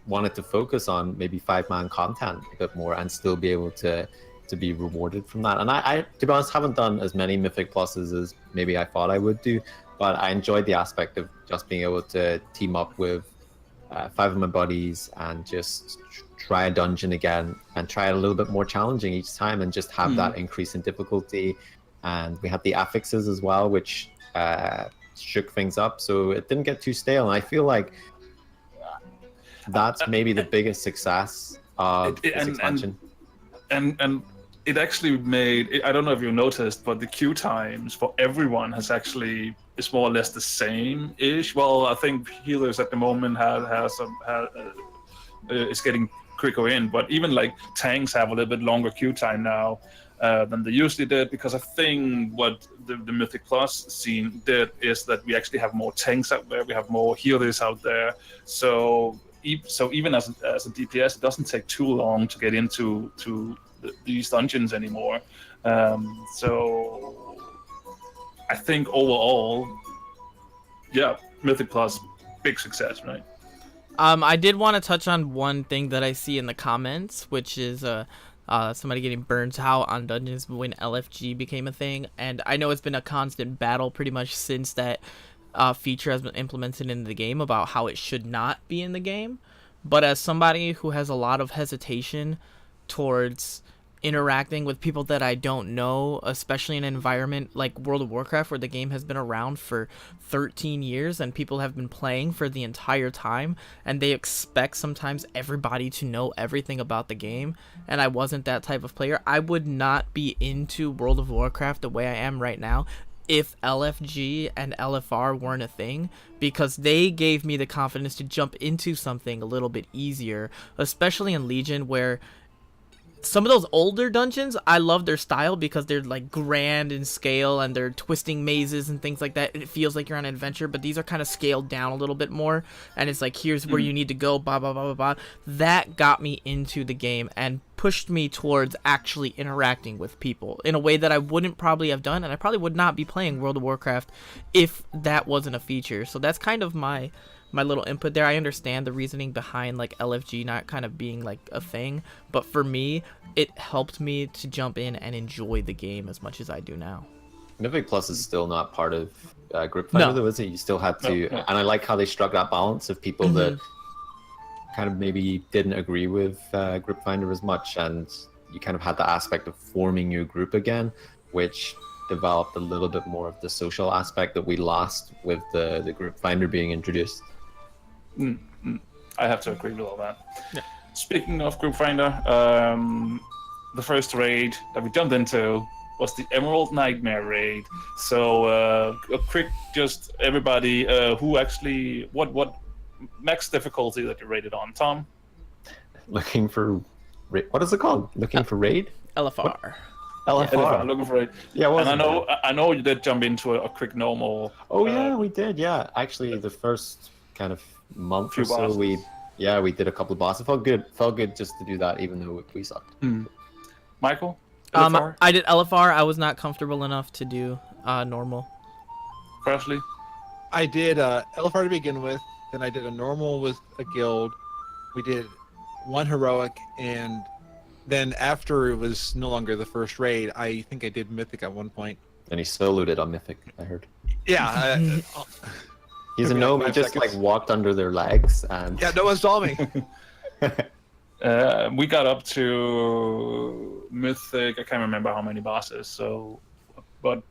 wanted to focus on maybe 5-man content a bit more and still be able to be rewarded from that. And I to be honest, haven't done as many mythic pluses as maybe I thought I would do, but I enjoyed the aspect of just being able to team up with 5 of my buddies and just try a dungeon again and try it a little bit more challenging each time, and just have that increase in difficulty. And we had the affixes as well, which shook things up, so it didn't get too stale. And I feel like that's maybe the biggest success of this expansion. And it actually made, I don't know if you noticed, but the queue times for everyone is more or less the same-ish. Well, I think healers at the moment is getting quicker in, but even like tanks have a little bit longer queue time now than they usually did, because I think what the Mythic Plus scene did is that we actually have more tanks out there, we have more healers out there, so even as a DPS, it doesn't take too long to get into these dungeons anymore. So I think overall, yeah, Mythic Plus, big success, right? I did want to touch on one thing that I see in the comments, which is somebody getting burnt out on dungeons when LFG became a thing. And I know it's been a constant battle pretty much since that feature has been implemented in the game about how it should not be in the game. But as somebody who has a lot of hesitation towards interacting with people that I don't know, especially in an environment like World of Warcraft, where the game has been around for 13 years and people have been playing for the entire time, and they expect sometimes everybody to know everything about the game, and I wasn't that type of player. I would not be into World of Warcraft the way I am right now if LFG and LFR weren't a thing, because they gave me the confidence to jump into something a little bit easier, especially in Legion, where some of those older dungeons, I love their style because they're like grand in scale and they're twisting mazes and things like that. It feels like you're on an adventure, but these are kind of scaled down a little bit more, and it's like, here's where you need to go, blah blah blah blah blah. That got me into the game and pushed me towards actually interacting with people in a way that I wouldn't probably have done, and I probably would not be playing World of Warcraft if that wasn't a feature. So that's kind of my little input there. I understand the reasoning behind like LFG not kind of being like a thing, but for me, it helped me to jump in and enjoy the game as much as I do now. Mythic Plus is still not part of Group Finder, though, is it? You still had to, and I like how they struck that balance of people that kind of maybe didn't agree with Group Finder as much, and you kind of had the aspect of forming your group again, which developed a little bit more of the social aspect that we lost with the Group Finder being introduced. I have to agree with all that. Yeah. Speaking of Group Finder, the first raid that we jumped into was the Emerald Nightmare raid. So a quick, just everybody who actually, what max difficulty that you rated on, Tom? Looking for, what is it called? Looking for raid? LFR. LFR. Looking for it. Yeah, and I know you did jump into a quick normal. Oh yeah, we did. Yeah, actually, the first kind of month or so, we did a couple of bosses. It felt good just to do that, even though we sucked. Michael? LFR? I did LFR. I was not comfortable enough to do normal. Frazley? I did LFR to begin with, then I did a normal with a guild. We did one heroic, and then after it was no longer the first raid, I think I did Mythic at one point. And he soloed it on Mythic, I heard. Yeah. He's a gnome. He just like walked under their legs and. Yeah, no one saw me. We got up to Mythic. I can't remember how many bosses. So, but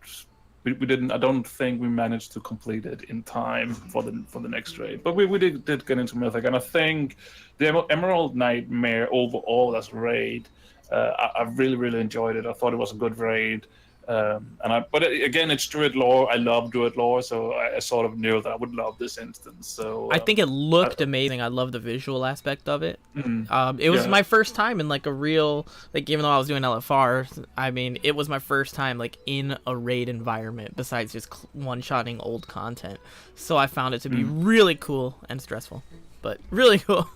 we didn't. I don't think we managed to complete it in time for the next raid. But we did get into Mythic, and I think the Emerald Nightmare overall as raid, I really enjoyed it. I thought it was a good raid. Again, it's Druid lore. I love Druid lore, so I sort of knew that I would love this instance. So I think it looked amazing. I love the visual aspect of it. It was my first time in like a real, like, even though I was doing LFR, I mean, it was my first time like in a raid environment besides just one-shotting old content. So I found it to be really cool and stressful, but really cool.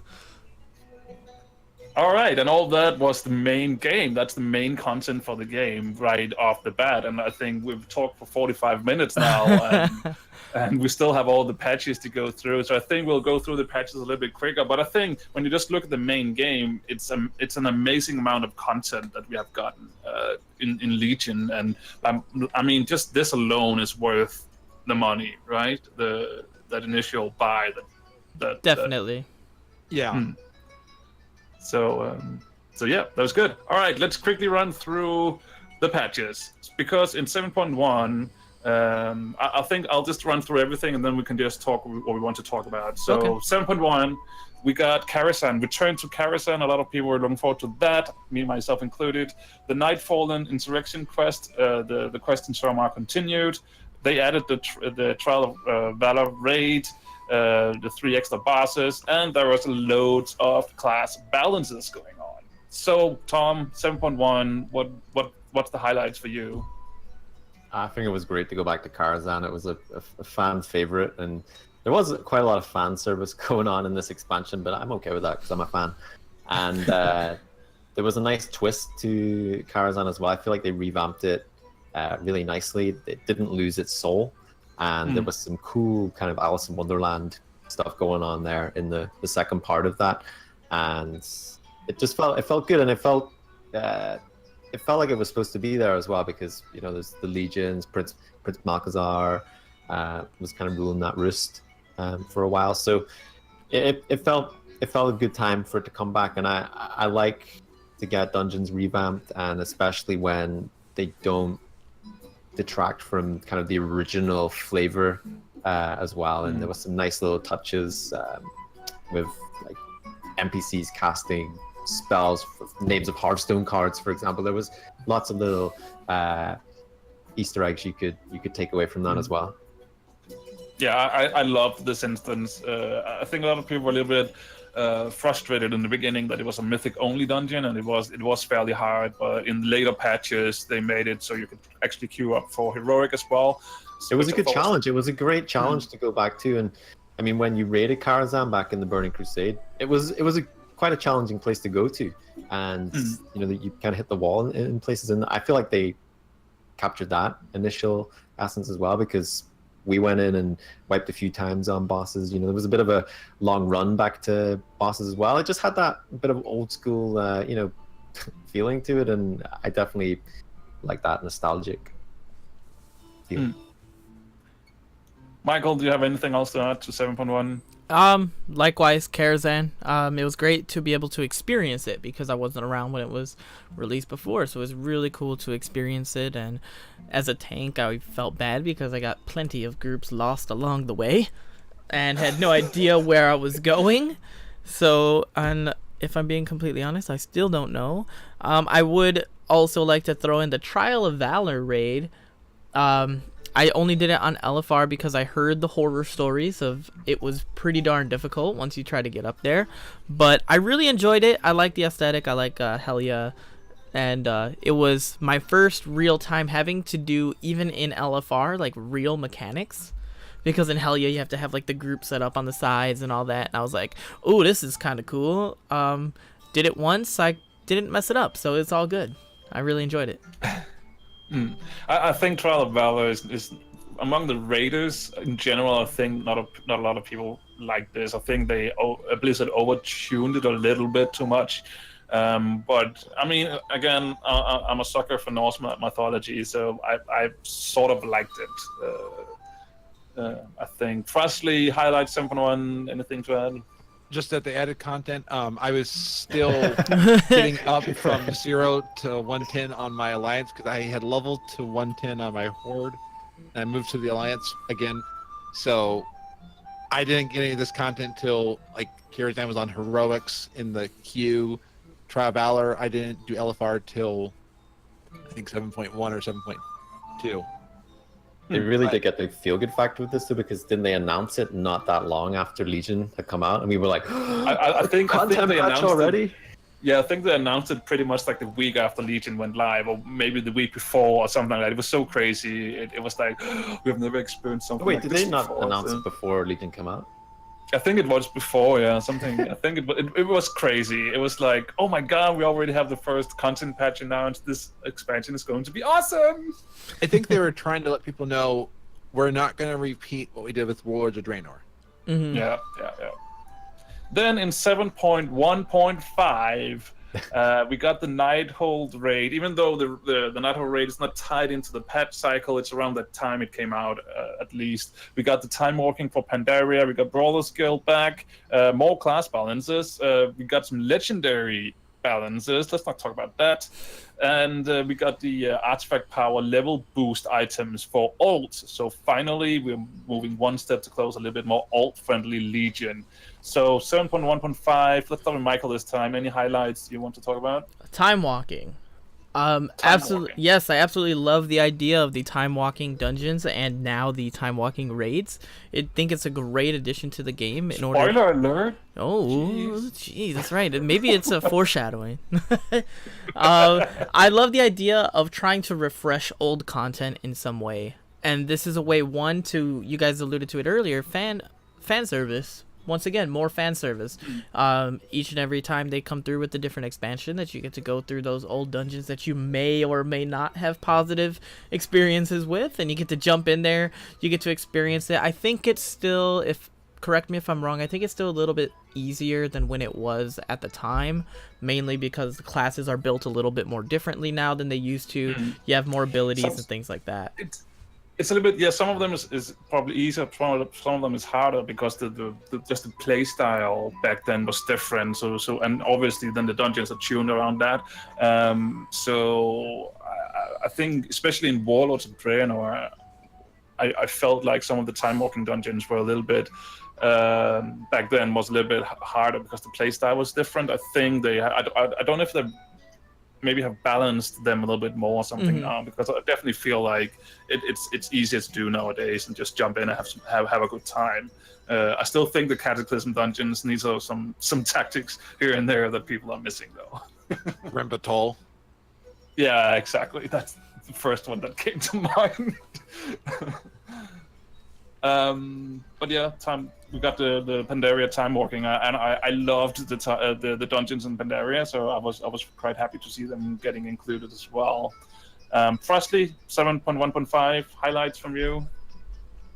All right, and all that was the main game. That's the main content for the game right off the bat. And I think we've talked for 45 minutes now, and we still have all the patches to go through. So I think we'll go through the patches a little bit quicker. But I think when you just look at the main game, it's an amazing amount of content that we have gotten in Legion. And I mean, just this alone is worth the money, right? That initial buy. Definitely. Yeah. So yeah, that was good. All right, let's quickly run through the patches, because in 7.1, I think I'll just run through everything, and then we can just talk what we want to talk about. So Okay. 7.1, we got Karazhan. Return to Karazhan. A lot of people were looking forward to that, me myself included. The Nightfallen Insurrection quest, the quest in Shormar continued. They added the Trial of Valor raid. The 3 extra bosses, and there was loads of class balances going on. So, Tom, 7.1, what's the highlights for you? I think it was great to go back to Karazhan. It was a fan favorite, and there was quite a lot of fan service going on in this expansion, but I'm okay with that because I'm a fan. And there was a nice twist to Karazhan as well. I feel like they revamped it really nicely. It didn't lose its soul. And there was some cool kind of Alice in Wonderland stuff going on there in the second part of that, and it felt good, and it felt like it was supposed to be there as well, because there's the legions. Prince Malchazar was kind of ruling that roost for a while, so it felt a good time for it to come back, and I like to get dungeons revamped, and especially when they don't detract from kind of the original flavor as well. And there was some nice little touches with like NPCs casting spells, names of Hearthstone cards, for example. There was lots of little Easter eggs you could take away from that as well. Yeah, I loved this instance. I think a lot of people were a little bit frustrated in the beginning that it was a mythic only dungeon, and it was fairly hard, but in later patches they made it so you could actually queue up for heroic as well. It was a good challenge. It was a great challenge to go back to, and I mean, when you raided Karazhan back in the Burning Crusade, it was quite a challenging place to go to, and you kind of hit the wall in places, and I feel like they captured that initial essence as well, because we went in and wiped a few times on bosses. There was a bit of a long run back to bosses as well. It just had that bit of old school, feeling to it, and I definitely like that nostalgic feeling. Michael, do you have anything else to add to 7.1? Likewise, Karazhan. It was great to be able to experience it because I wasn't around when it was released before, so it was really cool to experience it. And as a tank, I felt bad because I got plenty of groups lost along the way and had no idea where I was going. So, and if I'm being completely honest, I still don't know. I would also like to throw in the Trial of Valor raid. I only did it on LFR because I heard the horror stories of it was pretty darn difficult once you try to get up there. But I really enjoyed it. I like the aesthetic. I like Helia. And it was my first real time having to do, even in LFR, like real mechanics. Because in Helia you have to have like the group set up on the sides and all that. And I was like, oh, this is kind of cool. Did it once. I didn't mess it up. So it's all good. I really enjoyed it. I think Trial of Valor is among the raiders in general. I think not a lot of people like this. I think Blizzard over-tuned it a little bit too much. But I mean, again, I'm a sucker for Norse mythology, so I sort of liked it. I think Frazley highlights 7.1. Anything to add? Just that they added content. I was still getting up from 0 to 110 on my alliance because I had leveled to 110 on my horde, and I moved to the Alliance again. So I didn't get any of this content till like Kira's was on Heroics in the queue. Trial Valor, I didn't do LFR till I think 7.1 or 7.2. They really But- did get the feel good factor with this too, because didn't they announce it not that long after Legion had come out, and we were like, I think content they patch announced already. It, yeah, I think they announced it pretty much like the week after Legion went live, or maybe the week before, or something like that. It was so crazy. It was like we have never experienced something. Wait, like did this they not before, announce so- it before Legion came out? I think it was before, yeah, something. I think it was crazy. It was like, oh my god, we already have the first content patch announced. This expansion is going to be awesome. I think they were trying to let people know we're not going to repeat what we did with Warlords of Draenor. Mhm. Yeah. Then in 7.1.5, we got the Nighthold raid. Even though the Nighthold raid is not tied into the patch cycle, it's around that time it came out, at least. We got the time walking for Pandaria. We got Brawler's Guild back. More class balances. We got some legendary balances. Let's not talk about that. And we got the artifact power level boost items for alt. So finally, we're moving one step to close a little bit more alt-friendly Legion. So 7.1.5. Let's start with Michael this time. Any highlights you want to talk about? Time walking. Absolutely. walking. Yes, I absolutely love the idea of the time walking dungeons and now the time walking raids. I think it's a great addition to the game. In order. Spoiler alert. Oh, jeez, that's right. Maybe it's a foreshadowing. I love the idea of trying to refresh old content in some way, and this is a way, one, to, you guys alluded to it earlier, fan service. Once again, more fan service. Each and every time they come through with a different expansion, that you get to go through those old dungeons that you may or may not have positive experiences with, and you get to jump in there. You get to experience it. I think it's still, correct me if I'm wrong, I think it's still a little bit easier than when it was at the time, mainly because the classes are built a little bit more differently now than they used to. You have more abilities and things like that. It's a little bit, yeah. Some of them is probably easier. Some of them is harder because the just the play style back then was different. So and obviously then the dungeons are tuned around that. So I think especially in Warlords of Draenor, I felt like some of the time walking dungeons were a little bit back then was a little bit harder because the play style was different. I think I don't know if they maybe have balanced them a little bit more or something now, because I definitely feel like it's easier to do nowadays and just jump in and have a good time. I still think the Cataclysm dungeons need some tactics here and there that people are missing though. Remember Toll? Yeah, exactly. That's the first one that came to mind. But yeah, we got the Pandaria time walking, and I loved the dungeons in Pandaria, so I was quite happy to see them getting included as well. Frazley, 7.1.5 highlights from you.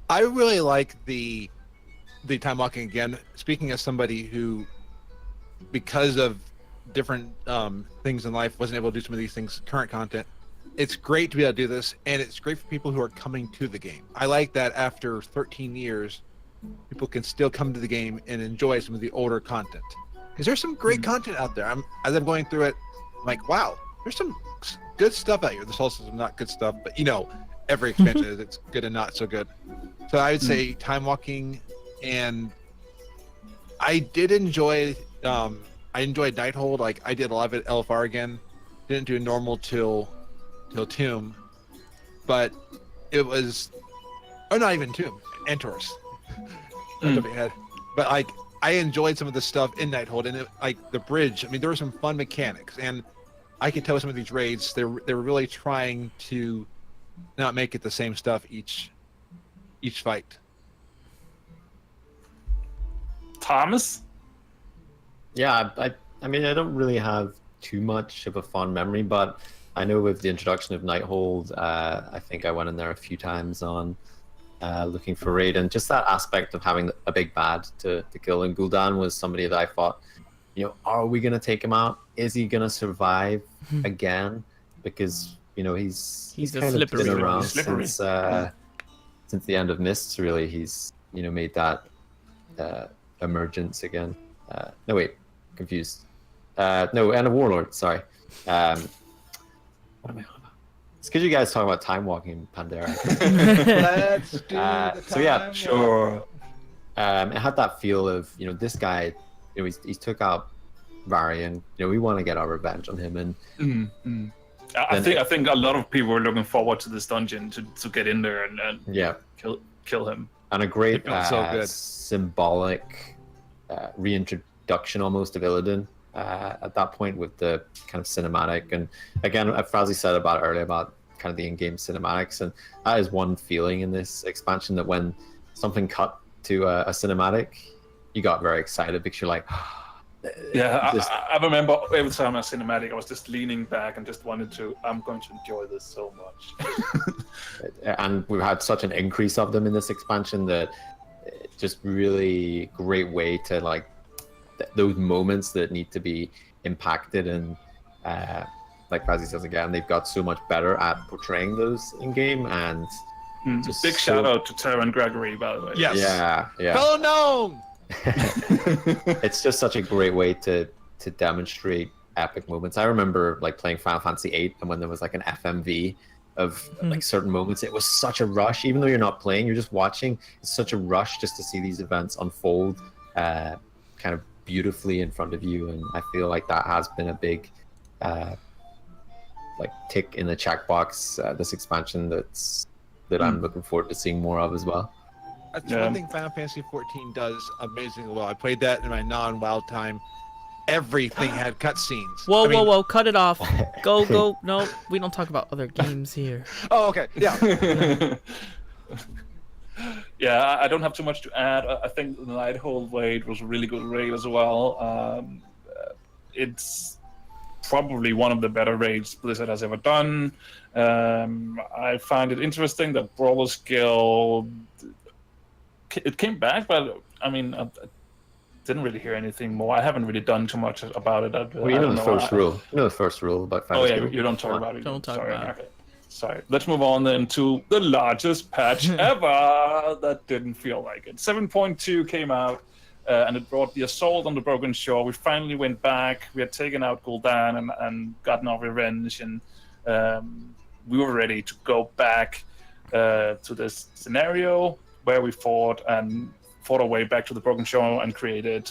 I really like the time walking again. Speaking as somebody who, because of different things in life, wasn't able to do some of these things, current content. It's great to be able to do this, and it's great for people who are coming to the game. I like that after 13 years, people can still come to the game and enjoy some of the older content. Because there's some great content out there. As I'm going through it, I'm like, wow, there's some good stuff out here. There's also some not good stuff, but every expansion is it's good and not so good. So I would say time walking, and I did enjoy. I enjoyed Nighthold. Like I did a lot of it LFR again. Didn't do normal till Tomb, but it was, or not even Tomb, Antorus. But like I enjoyed some of the stuff in Nighthold, and like the bridge. I mean, there were some fun mechanics, and I could tell some of these raids they were really trying to not make it the same stuff each fight. Thomas? Yeah, I mean, I don't really have too much of a fond memory, but I know with the introduction of Nighthold, I think I went in there a few times on looking for raid, and just that aspect of having a big bad to kill. And Gul'dan was somebody that I thought, are we gonna take him out? Is he gonna survive again? Because he's a kind of been around slippery. since the end of Mists. Really, he's made that emergence again. No, wait, confused. No, and a Warlord. Sorry. What am I on about? It's because you guys talk about time walking, Pandera. Let's do the So yeah, time Sure. It had that feel of, you know, this guy, you know, he's took out Varian. You know, we want to get our revenge on him, and I think a lot of people are looking forward to this dungeon to get in there and yeah, kill him. and a great It felt so good. symbolic reintroduction almost of Illidan at that point with the kind of cinematic. And again, Frazley said about earlier about kind of the in-game cinematics, and that is one feeling in this expansion, that when something cut to a cinematic, you got very excited because you're like, Yeah, Just- I remember every time I cinematic, I was just leaning back and just wanted to. I'm going to enjoy this so much. and we've had such an increase of them in this expansion that just really great way to like those moments that need to be impacted, and like Frazzy says again, they've got so much better at portraying those in game. And just Big so- shout out to Tara and Gregory, by the way. Yes. yeah Fellow gnome. it's just such a great way to demonstrate epic moments. I remember like playing Final Fantasy VIII, and when there was like an FMV of like certain moments, it was such a rush. Even though you're not playing, you're just watching. It's such a rush just to see these events unfold kind of beautifully in front of you. And I feel like that has been a big like tick in the checkbox this expansion that I'm looking forward to seeing more of as well. That's Yeah. one thing Final Fantasy 14 does amazingly well. I played that in my non-WoW time. Everything had cutscenes. Whoa, I mean- whoa, cut it off. Go. No, we don't talk about other games here. Oh, okay. Yeah. Yeah, I don't have too much to add. I think the Nighthold raid was a really good raid as well. It's probably one of the better raids Blizzard has ever done. I find it interesting that Brawler's Guild, it came back, but I mean, I didn't really hear anything more. I haven't really done too much about it. Well, you know the first rule. You know the first rule about Oh yeah, Final you don't talk about it. Don't talk Sorry, about it. okay. Sorry. Let's move on then to the largest patch ever. That didn't feel like it. 7.2 came out, and it brought the assault on the Broken Shore. We finally went back. We had taken out Gul'dan and gotten our revenge, and we were ready to go back to this scenario where we fought our way back to the Broken Shore and created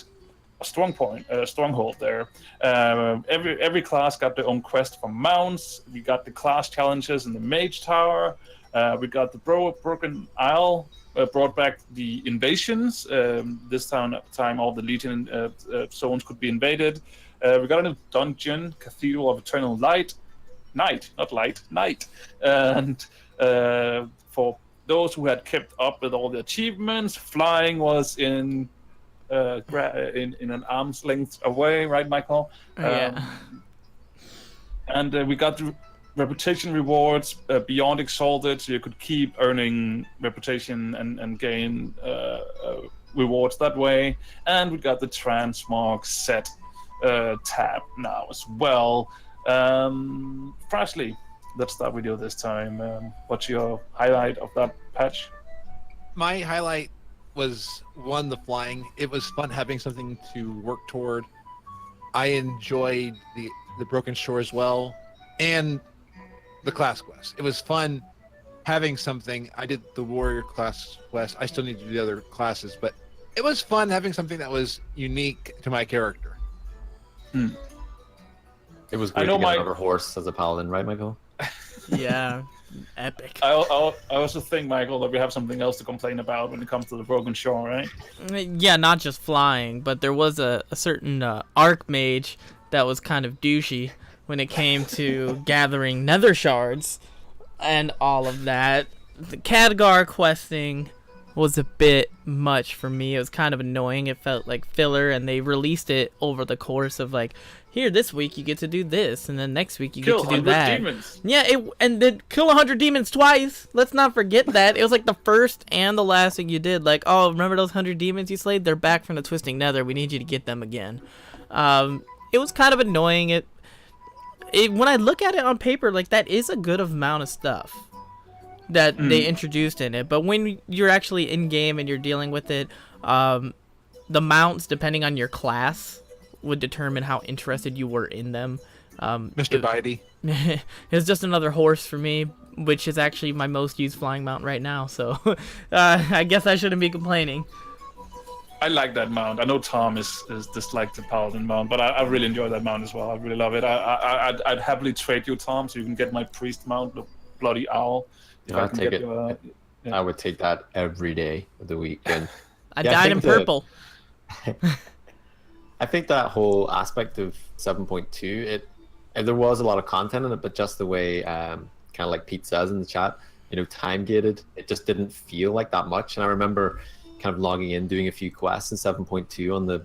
a stronghold there. Every class got their own quest for mounts. We got the class challenges in the Mage Tower. We got the Broken Isle, brought back the invasions. This time all the Legion zones could be invaded. We got a new dungeon, Cathedral of Eternal Night. And for those who had kept up with all the achievements, flying was in an arm's length away, right, Michael? Yeah. And we got the reputation rewards beyond Exalted, so you could keep earning reputation and gain rewards that way. And we got the Transmog set tab now as well. Frazley, let's start with you this time. What's your highlight of that patch? My highlight was one, the flying. It was fun having something to work toward. I enjoyed the Broken Shore as well, and the class quest. It was fun having something. I did the warrior class quest. I still need to do the other classes, but it was fun having something that was unique to my character. It was I great know to get my- another horse as a paladin, right, Michael? Yeah. Epic. I also think, Michael, that we have something else to complain about when it comes to the Broken Shore, right? Yeah, not just flying, but there was a certain archmage that was kind of douchey when it came to gathering nether shards and all of that. The Khadgar questing was a bit much for me. It was kind of annoying. It felt like filler, and they released it over the course of like, here, this week you get to do this, and then next week you Kill get to do 100 that. demons. Yeah, and then kill 100 demons twice. Let's not forget that. It was like the first and the last thing you did. Like, oh, remember those 100 demons you slayed? They're back from the Twisting Nether. We need you to get them again. It was kind of annoying. It when I look at it on paper, like, that is a good amount of stuff that they introduced in it. But when you're actually in game and you're dealing with it, the mounts, depending on your class, would determine how interested you were in them. Mr. Bitey. It's just another horse for me, which is actually my most used flying mount right now. So I guess I shouldn't be complaining. I like that mount. I know Tom is disliked the paladin mount, but I really enjoy that mount as well. I really love it. I'd happily trade you, Tom, so you can get my priest mount, the bloody owl. If I'll can take get it. you, I would take that every day of the week. And I Yeah, I dyed in think that- purple. I think that whole aspect of 7.2, there was a lot of content in it, but just the way, kind of like Pete says in the chat, time gated, it just didn't feel like that much. And I remember kind of logging in, doing a few quests in 7.2 on the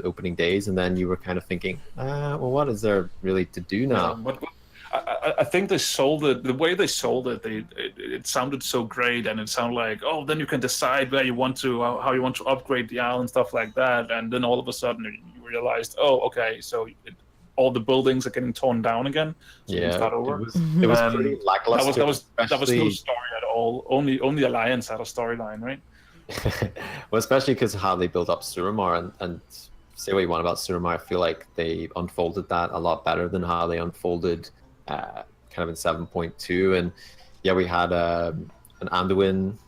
opening days, and then you were kind of thinking, well, what is there really to do now? I think they sold it, the way they sold it, it sounded so great, and it sounded like, oh, then you can decide where you want to, how you want to upgrade the owl and stuff like that. And then all of a sudden you realized, oh, okay, so all the buildings are getting torn down again. So you can start over. It was pretty lackluster. That was no especially- story at all. Only Alliance had a storyline, right? Well, especially because of how they built up Suramar, and say what you want about Suramar, I feel like they unfolded that a lot better than how they unfolded kind of in 7.2. And yeah, we had an Anduin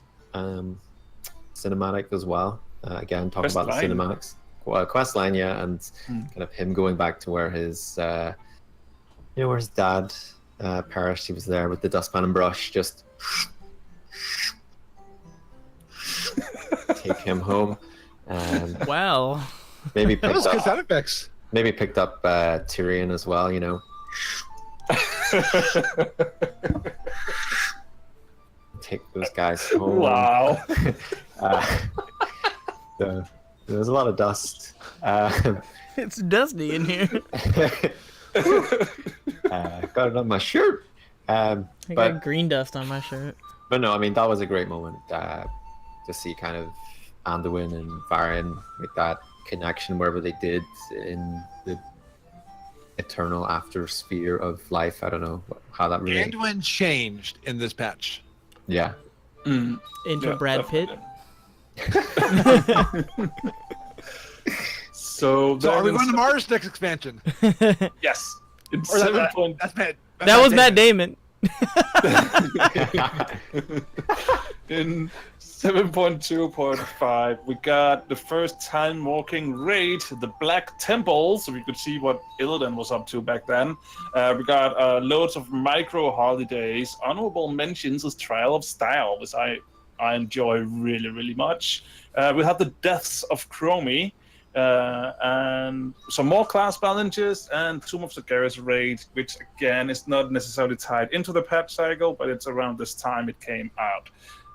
cinematic as well. Again, talking about the cinematics. Quest line, yeah, and kind of him going back to where his where his dad perished. He was there with the dustpan and brush, just take him home. Well, Maybe That was good sound effects. picked up Tyrion as well. Take those guys home. Wow. So, there's a lot of dust. it's dusty in here. Got it on my shirt. I But got green dust on my shirt. no, I mean that was a great moment to see kind of Anduin and Varian with that connection, wherever they did in the eternal after sphere of life. I don't know how that really. Anduin changed in this patch. Yeah. Into Yeah, Brad Pitt. So So are we then going to Mars next expansion? Yes. In Or is that 7. That's Matt. That was Matt Damon. In 7.2.5, we got the first time walking raid, the Black Temple, so we could see what Illidan was up to back then. We got loads of micro holidays, honorable mentions as Trial of Style, which I enjoy really, really much. We had the Deaths of Chromie, and some more class challenges, and Tomb of Sargeras raid, which again is not necessarily tied into the patch cycle, but it's around this time it came out.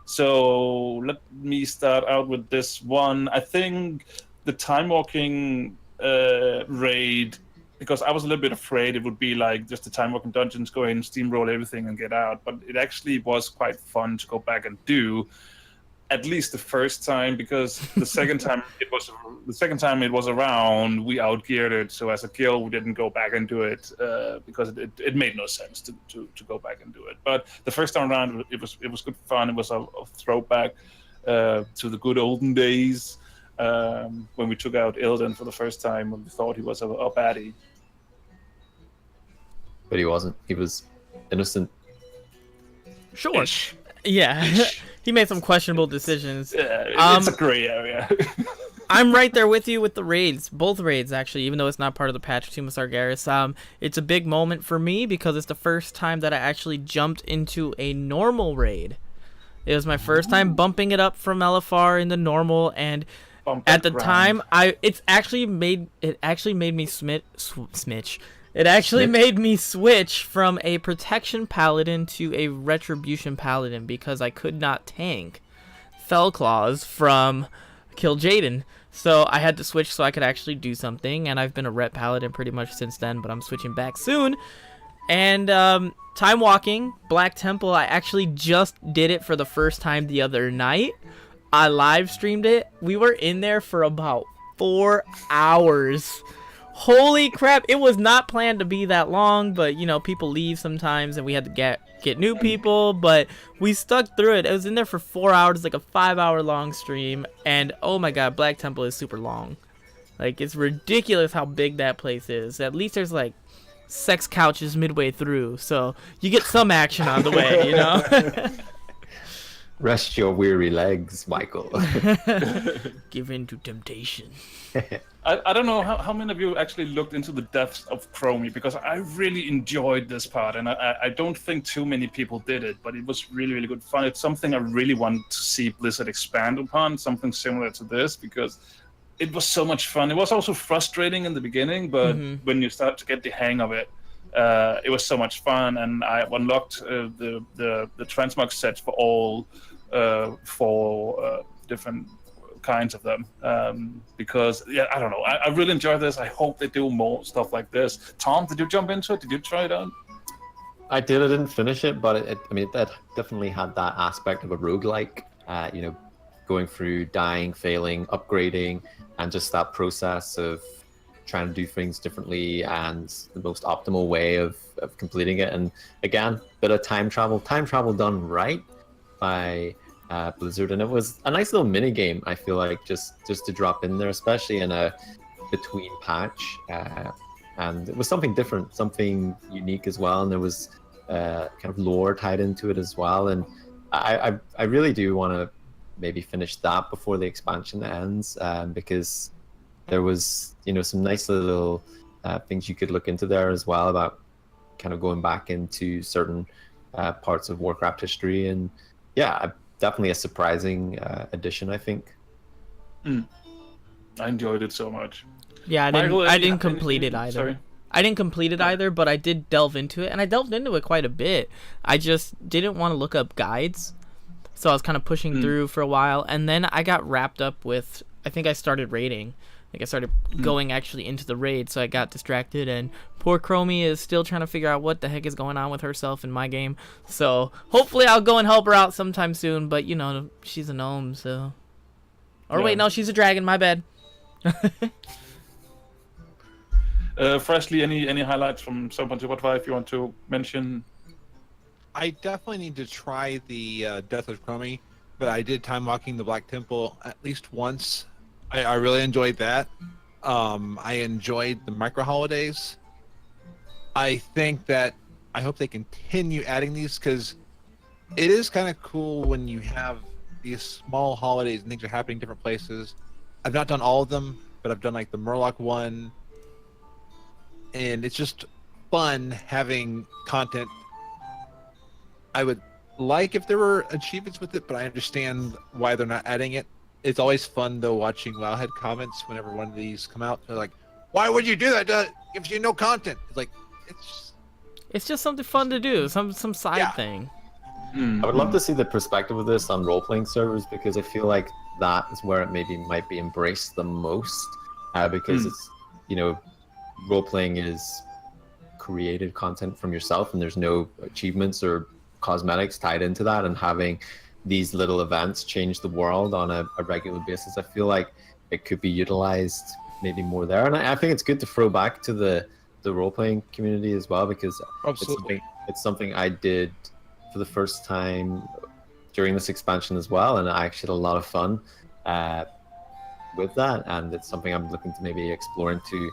So let me start out with this one. I think the time walking raid, because I was a little bit afraid it would be like just the time walking dungeons, go in, steamroll everything and get out, but it actually was quite fun to go back and do. At least the first time, because the second time it was around, we outgeared it. So as a guild, we didn't go back and do it because it made no sense to go back and do it. But the first time around, it was good fun. It was a throwback to the good olden days when we took out Illidan for the first time when we thought he was a baddie. But he wasn't. He was innocent. Sure. Ish. Yeah. He made some questionable decisions. It's a gray area. I'm right there with you with the raids. Both raids, actually, even though it's not part of the patch, Tomb of Sargeras. It's a big moment for me because it's the first time that I actually jumped into a normal raid. It was my first time bumping it up from LFR in the normal, and at the time, it actually made me smidge. It actually made me switch from a protection paladin to a retribution paladin because I could not tank Fell Claws from Kill Jaden. So I had to switch so I could actually do something, and I've been a ret paladin pretty much since then, but I'm switching back soon. And time walking, Black Temple, I actually just did it for the first time the other night. I live streamed it. We were in there for about 4 hours. Holy crap, it was not planned to be that long, but people leave sometimes and we had to get new people, but we stuck through it. It was in there for 4 hours, like a 5-hour long stream, and oh my god, Black Temple is super long. Like, it's ridiculous how big that place is. At least there's like sex couches midway through, so you get some action on the way, you know. Rest your weary legs, Michael. Give in to temptation. I don't know how many of you actually looked into the depths of Chromie, because I really enjoyed this part, and I don't think too many people did it, but it was really, really good fun. It's something I really want to see Blizzard expand upon, something similar to this, because it was so much fun. It was also frustrating in the beginning, but when you start to get the hang of it, it was so much fun, and I unlocked the transmog sets for all different kinds of them, because I don't know, I really enjoy this. I hope they do more stuff like this. Tom, did you jump into it? Did you try it out? I didn't finish it, but it definitely had that aspect of a roguelike, going through, dying, failing, upgrading, and just that process of trying to do things differently and the most optimal way of completing it. And again, bit of time travel done right by Blizzard, and it was a nice little mini game. I feel like just to drop in there, especially in a between patch, and it was something different, something unique as well. And there was kind of lore tied into it as well. And I really do want to maybe finish that before the expansion ends, because there was some nice little things you could look into there as well about kind of going back into certain parts of Warcraft history. And yeah, definitely a surprising addition, I think. I enjoyed it so much. Yeah, I didn't complete it either. Sorry. I didn't complete it either, but I did delve into it, and I delved into it quite a bit. I just didn't want to look up guides, so I was kind of pushing through for a while, and then I got wrapped up with, I think I started raiding. Like I started going actually into the raid, so I got distracted, and poor Chromie is still trying to figure out what the heck is going on with herself in my game. So hopefully I'll go and help her out sometime soon, but she's a gnome, so... Or wait, no, she's a dragon, my bad. Frazley, any highlights from 7.2.5 you want to mention? I definitely need to try the Death of Chromie, but I did time walking the Black Temple at least once. I really enjoyed that. I enjoyed the micro holidays. I hope they continue adding these, because it is kind of cool when you have these small holidays and things are happening in different places. I've not done all of them, but I've done like the Murloc one, and it's just fun having content. I would like if there were achievements with it, but I understand why they're not adding it. It's always fun though watching Wowhead comments whenever one of these come out. They're like, "Why would you do that? That gives you no content." It's like, it's just something fun to do, some side thing. I would love to see the perspective of this on role-playing servers, because I feel like that is where it maybe might be embraced the most, because it's role-playing is created content from yourself, and there's no achievements or cosmetics tied into that, and having these little events change the world on a regular basis, I feel like it could be utilized maybe more there. And I think it's good to throw back to the role-playing community as well, because it's something I did for the first time during this expansion as well, and I actually had a lot of fun with that, and it's something I'm looking to maybe explore into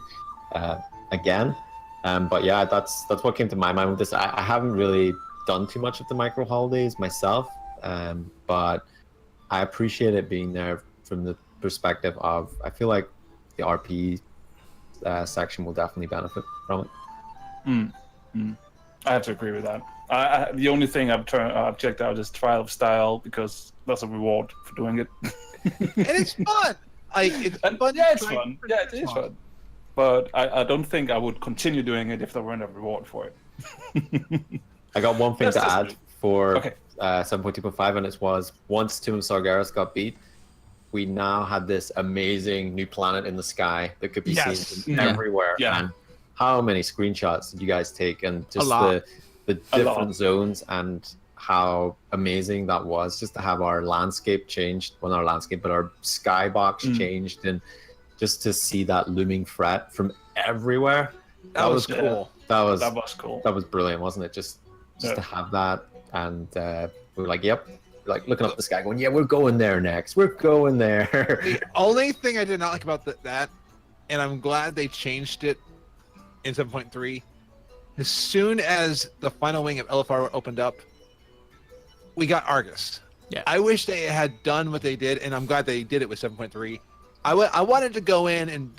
again. But yeah, that's what came to my mind with this. I haven't really done too much of the micro holidays myself, but I appreciate it being there from the perspective of, I feel like the RP section will definitely benefit from it. I have to agree with that. The only thing I've checked out is Trial of Style, because that's a reward for doing it. And it's fun. It's fun. Yeah, it's fun. Yeah, it is fun. But I don't think I would continue doing it if there weren't a reward for it. I got one thing to add for 7.2.5, and it was, once Tomb of Sargeras got beat, we now had this amazing new planet in the sky that could be seen everywhere. Yeah. And how many screenshots did you guys take? And just the different zones, and how amazing that was, just to have our landscape changed. Well, not our landscape, but our skybox changed, and just to see that looming threat from everywhere. That was cool. That was cool. That was brilliant, wasn't it? Just to have that, and we were like, yep. Like looking up the sky, going, "Yeah, we're going there next. We're going there." The only thing I did not like about that, and I'm glad they changed it in 7.3, as soon as the final wing of LFR opened up, we got Argus. Yeah. I wish they had done what they did, and I'm glad they did it with 7.3. I wanted to go in and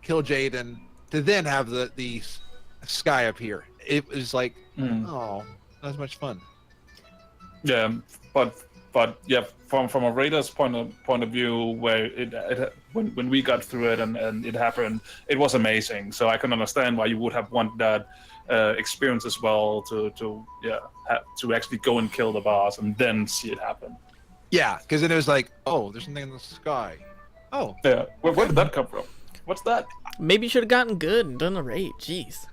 kill Jaden, to then have the sky appear. It was like, oh, that was much fun. Yeah, but yeah, from a Raiders point of view, where it when we got through it and it happened, it was amazing. So I can understand why you would have wanted that experience as well to actually go and kill the boss and then see it happen. Yeah, because then it was like, oh, there's something in the sky. Oh. Yeah, where did that come from? What's that? Maybe you should have gotten good and done a raid. Jeez.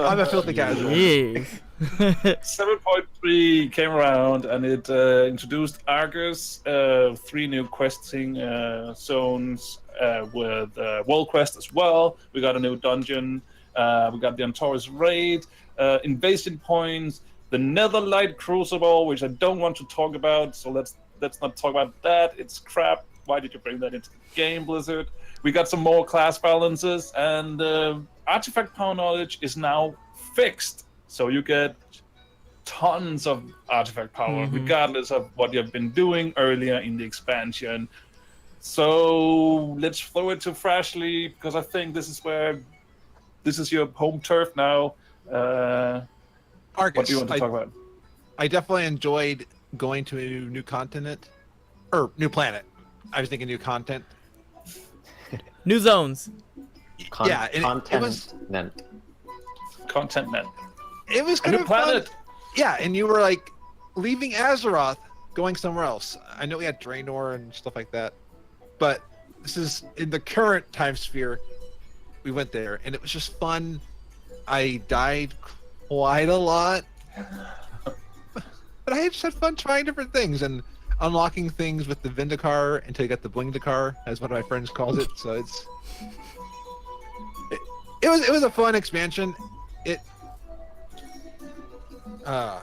I'm a filthy casual. Jeez. 7.3 came around and it introduced Argus, 3 new questing zones with World Quest as well. We got a new dungeon. We got the Antaurus raid, invasion points, the Netherlight Crucible, which I don't want to talk about. So let's not talk about that. It's crap. Why did you bring that into the game, Blizzard? We got some more class balances, and artifact power knowledge is now fixed. So you get tons of artifact power, regardless of what you've been doing earlier in the expansion. So let's throw it to Frazley, because I think this is your home turf now. Argus, what do you want to talk about? I definitely enjoyed going to a new continent, or new planet. I was thinking new content. New zones. Yeah, it was Content net. It was A kind new of fun. planet. Yeah, and you were like leaving Azeroth, going somewhere else. I know we had Draenor and stuff like that, but this is in the current time sphere. We went there, and it was just fun. I died quite a lot, but I just had fun trying different things and unlocking things with the Vindicar until you got the Blingdicar, as one of my friends calls it. So it was a fun expansion. I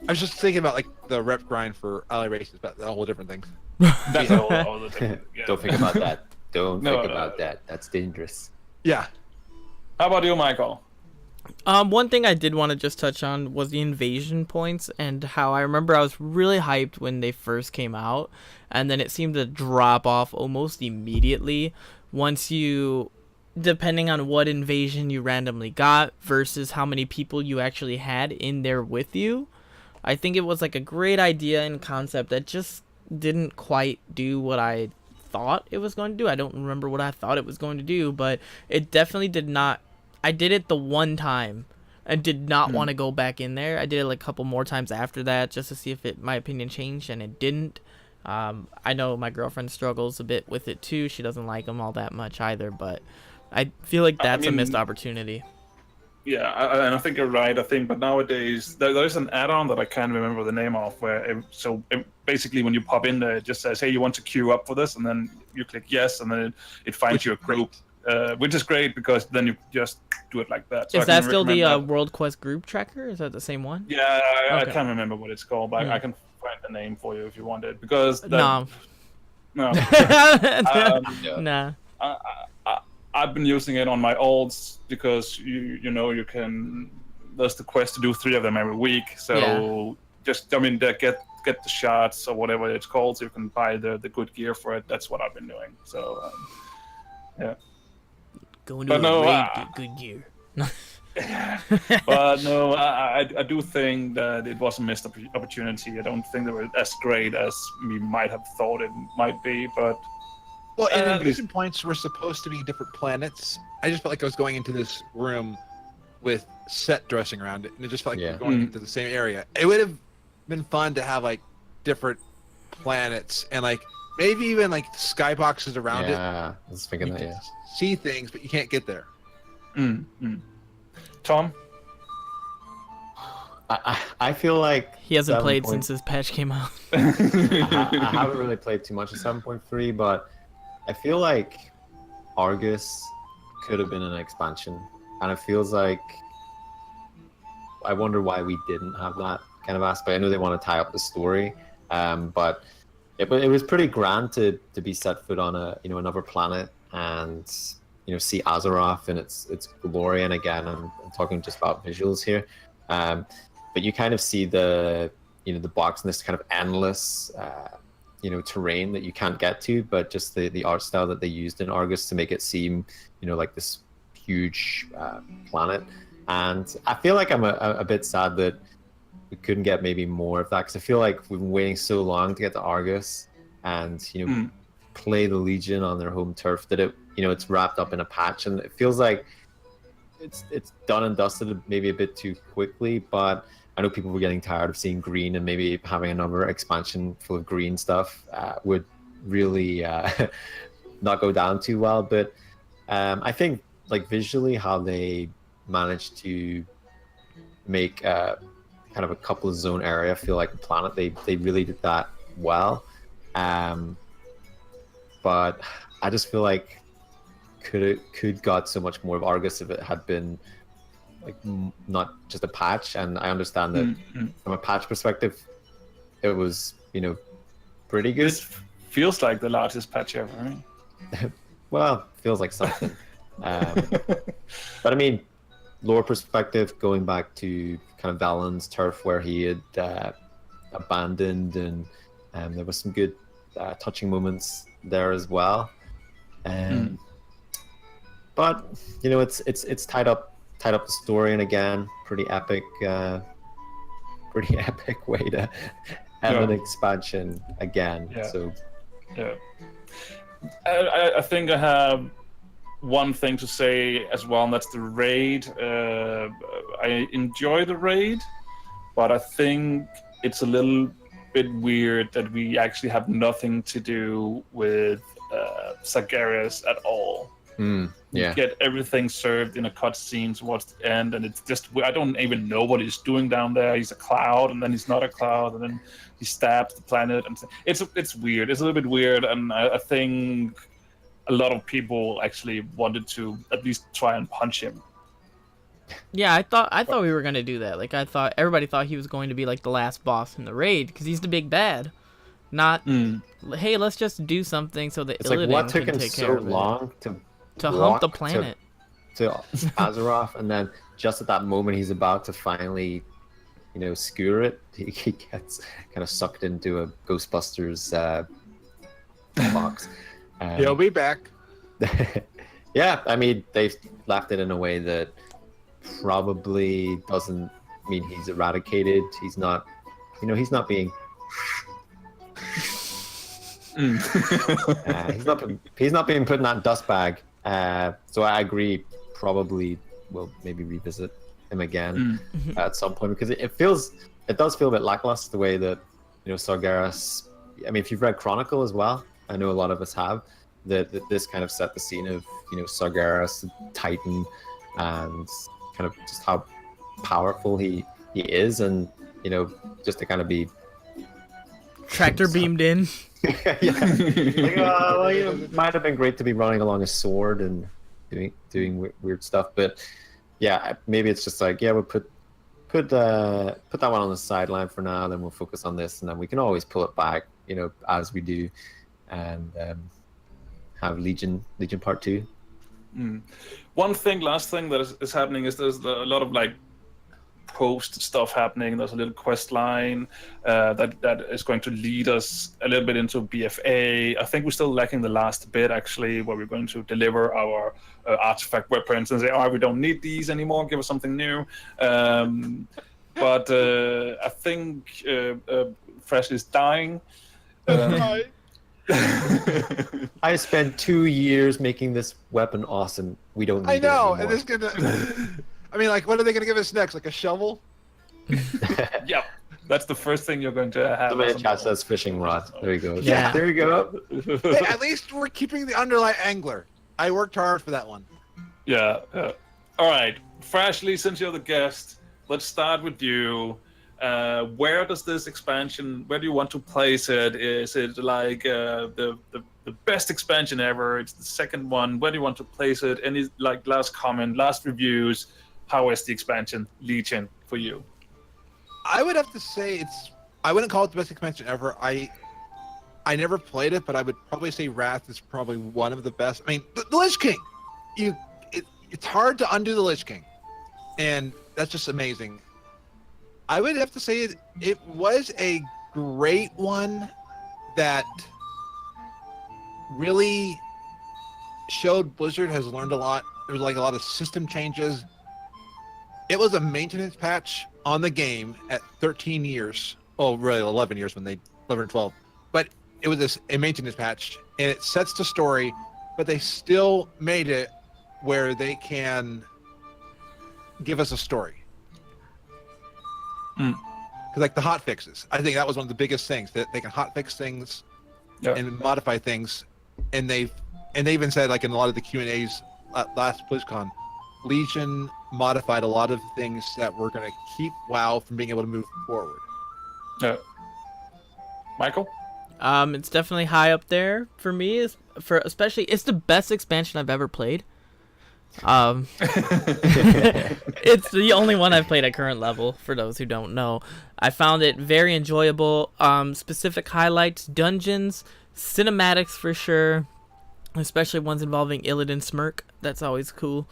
was just thinking about like the rep grind for ally races, but all the different things. That's all the thing. Yeah. Don't think about that. Don't No, think about that. That's dangerous. Yeah. How about you, Michael? One thing I did want to just touch on was the invasion points, and how I remember I was really hyped when they first came out, and then it seemed to drop off almost immediately once you, depending on what invasion you randomly got versus how many people you actually had in there with you. I think it was like a great idea and concept that just didn't quite do what I thought it was going to do. I don't remember what I thought it was going to do, but it definitely did not. I did it the one time. I did not want to go back in there. I did it like a couple more times after that just to see if my opinion changed, and it didn't. I know my girlfriend struggles a bit with it too. She doesn't like them all that much either, but I feel like that's a missed opportunity. Yeah, and I think you're right. But nowadays there's an add-on that I can't remember the name of, where basically when you pop in there, it just says, "Hey, you want to queue up for this?" and then you click yes, and then it finds you a group, which is great because then you just do it like that. So is that still the World Quest group tracker? Is that the same one? Yeah, I Okay. can't remember what it's called, but I can find the name for you if you want it, because No. no. Nah. I've been using it on my olds because you know you can. There's the quest to do 3 of them every week, so they get the shots or whatever it's called, so you can buy the good gear for it. That's what I've been doing. So yeah. Going to a raid, get good gear. But no, I do think that it was a missed opportunity. I don't think they were as great as we might have thought it might be, but. Well, and invasion points were supposed to be different planets. I just felt like I was going into this room with set dressing around it, and it just felt like we were going into the same area. It would have been fun to have like different planets and like maybe even like skyboxes around it. Yeah, I was thinking that. Yeah. See things, but you can't get there. Tom? I feel like He hasn't played since this patch came out. I haven't really played too much of 7.3, but I feel like Argus could have been an expansion, and it feels like I wonder why we didn't have that kind of aspect. I know they want to tie up the story, but it was pretty grand to be set foot on another planet, and see Azeroth in its glory. And again, I'm talking just about visuals here, but you kind of see the box in this kind of endless terrain that you can't get to, but just the art style that they used in Argus to make it seem like this huge planet. And I feel like I'm a bit sad that we couldn't get maybe more of that, because I feel like we've been waiting so long to get to Argus and play the Legion on their home turf that it's wrapped up in a patch, and it feels like it's done and dusted maybe a bit too quickly. But I know people were getting tired of seeing green, and maybe having another expansion full of green stuff would really not go down too well. But I think like visually how they managed to make kind of a couple of zone area feel like a planet, they really did that well. But I just feel like could got so much more of Argus if it had been like not just a patch. And I understand that from a patch perspective it was pretty good. This feels like the largest patch ever, right? Well, feels like something. But I mean, lore perspective, going back to kind of Valen's turf where he had abandoned, and there was some good touching moments there as well. But it's tied up the story, and again, pretty epic way to have an expansion again. Yeah. So yeah, I think I have one thing to say as well, and that's the raid. I enjoy the raid, but I think it's a little bit weird that we actually have nothing to do with Sargeras at all. yeah, You get everything served in a cutscene towards the end, and it's just, I don't even know what he's doing down there. He's a cloud, and then he's not a cloud, and then he stabs the planet, and it's weird. It's a little bit weird, and I think a lot of people actually wanted to at least try and punch him. Yeah, I thought we were gonna do that. Like, I thought everybody thought he was going to be like the last boss in the raid because he's the big bad. Not, hey, let's just do something so that it's like, what took him so long to hump the planet to Azeroth, and then just at that moment he's about to finally skewer it, he gets kind of sucked into a Ghostbusters box. He'll be back. Yeah, I mean, they've left it in a way that probably doesn't mean he's eradicated. He's not being he's not being put in that dust bag. So I agree, probably we'll maybe revisit him again at some point, because it does feel a bit lackluster the way that Sargeras. I mean, if you've read Chronicle as well, I know a lot of us have, that this kind of set the scene of Sargeras, Titan, and kind of just how powerful he is, and just to kind of be tractor beamed in. Yeah, like, well, it might have been great to be running along a sword and doing weird stuff, but yeah, maybe it's just like, yeah, we'll put that one on the sideline for now, then we'll focus on this, and then we can always pull it back, as we do, and have Legion Part 2. Last thing that is happening is there's a lot of like post stuff happening. There's a little quest line that is going to lead us a little bit into BFA. I think we're still lacking the last bit, actually, where we're going to deliver our artifact weapons and say, oh, we don't need these anymore, give us something new. But I think Fresh is dying. I spent 2 years making this weapon awesome. We don't need I know, it and anymore. it's gonna. I mean, like, what are they gonna give us next? Like a shovel? Yeah, that's the first thing you're going to have. Somebody in chat says fishing rod. There you go. Yeah. There you go. Hey, at least we're keeping the underlight angler. I worked hard for that one. Yeah. All right, Frazley, since you're the guest, let's start with you. Where does this expansion? Where do you want to place it? Is it like the best expansion ever? It's the second one. Where do you want to place it? Any like last comment, last reviews? How is the expansion Legion for you? I would have to say I wouldn't call it the best expansion ever. I never played it, but I would probably say Wrath is probably one of the best. I mean, the Lich King. it's hard to undo the Lich King, and that's just amazing. I would have to say it was a great one that really showed Blizzard has learned a lot. There was like a lot of system changes. It was a maintenance patch on the game at 13 years. Oh, really 11 years when they 11 or 12. But it was a maintenance patch, and it sets the story, but they still made it where they can give us a story. Because like the hot fixes, I think that was one of the biggest things, that they can hot fix things and modify things, and they even said, like in a lot of the Q&As last BlizzCon, Legion modified a lot of things that were going to keep WoW from being able to move forward. Michael? It's definitely high up there for me. Especially, it's the best expansion I've ever played. It's the only one I've played at current level, for those who don't know. I found it very enjoyable. Specific highlights, dungeons, cinematics for sure, especially ones involving Illidan Smirk. That's always cool.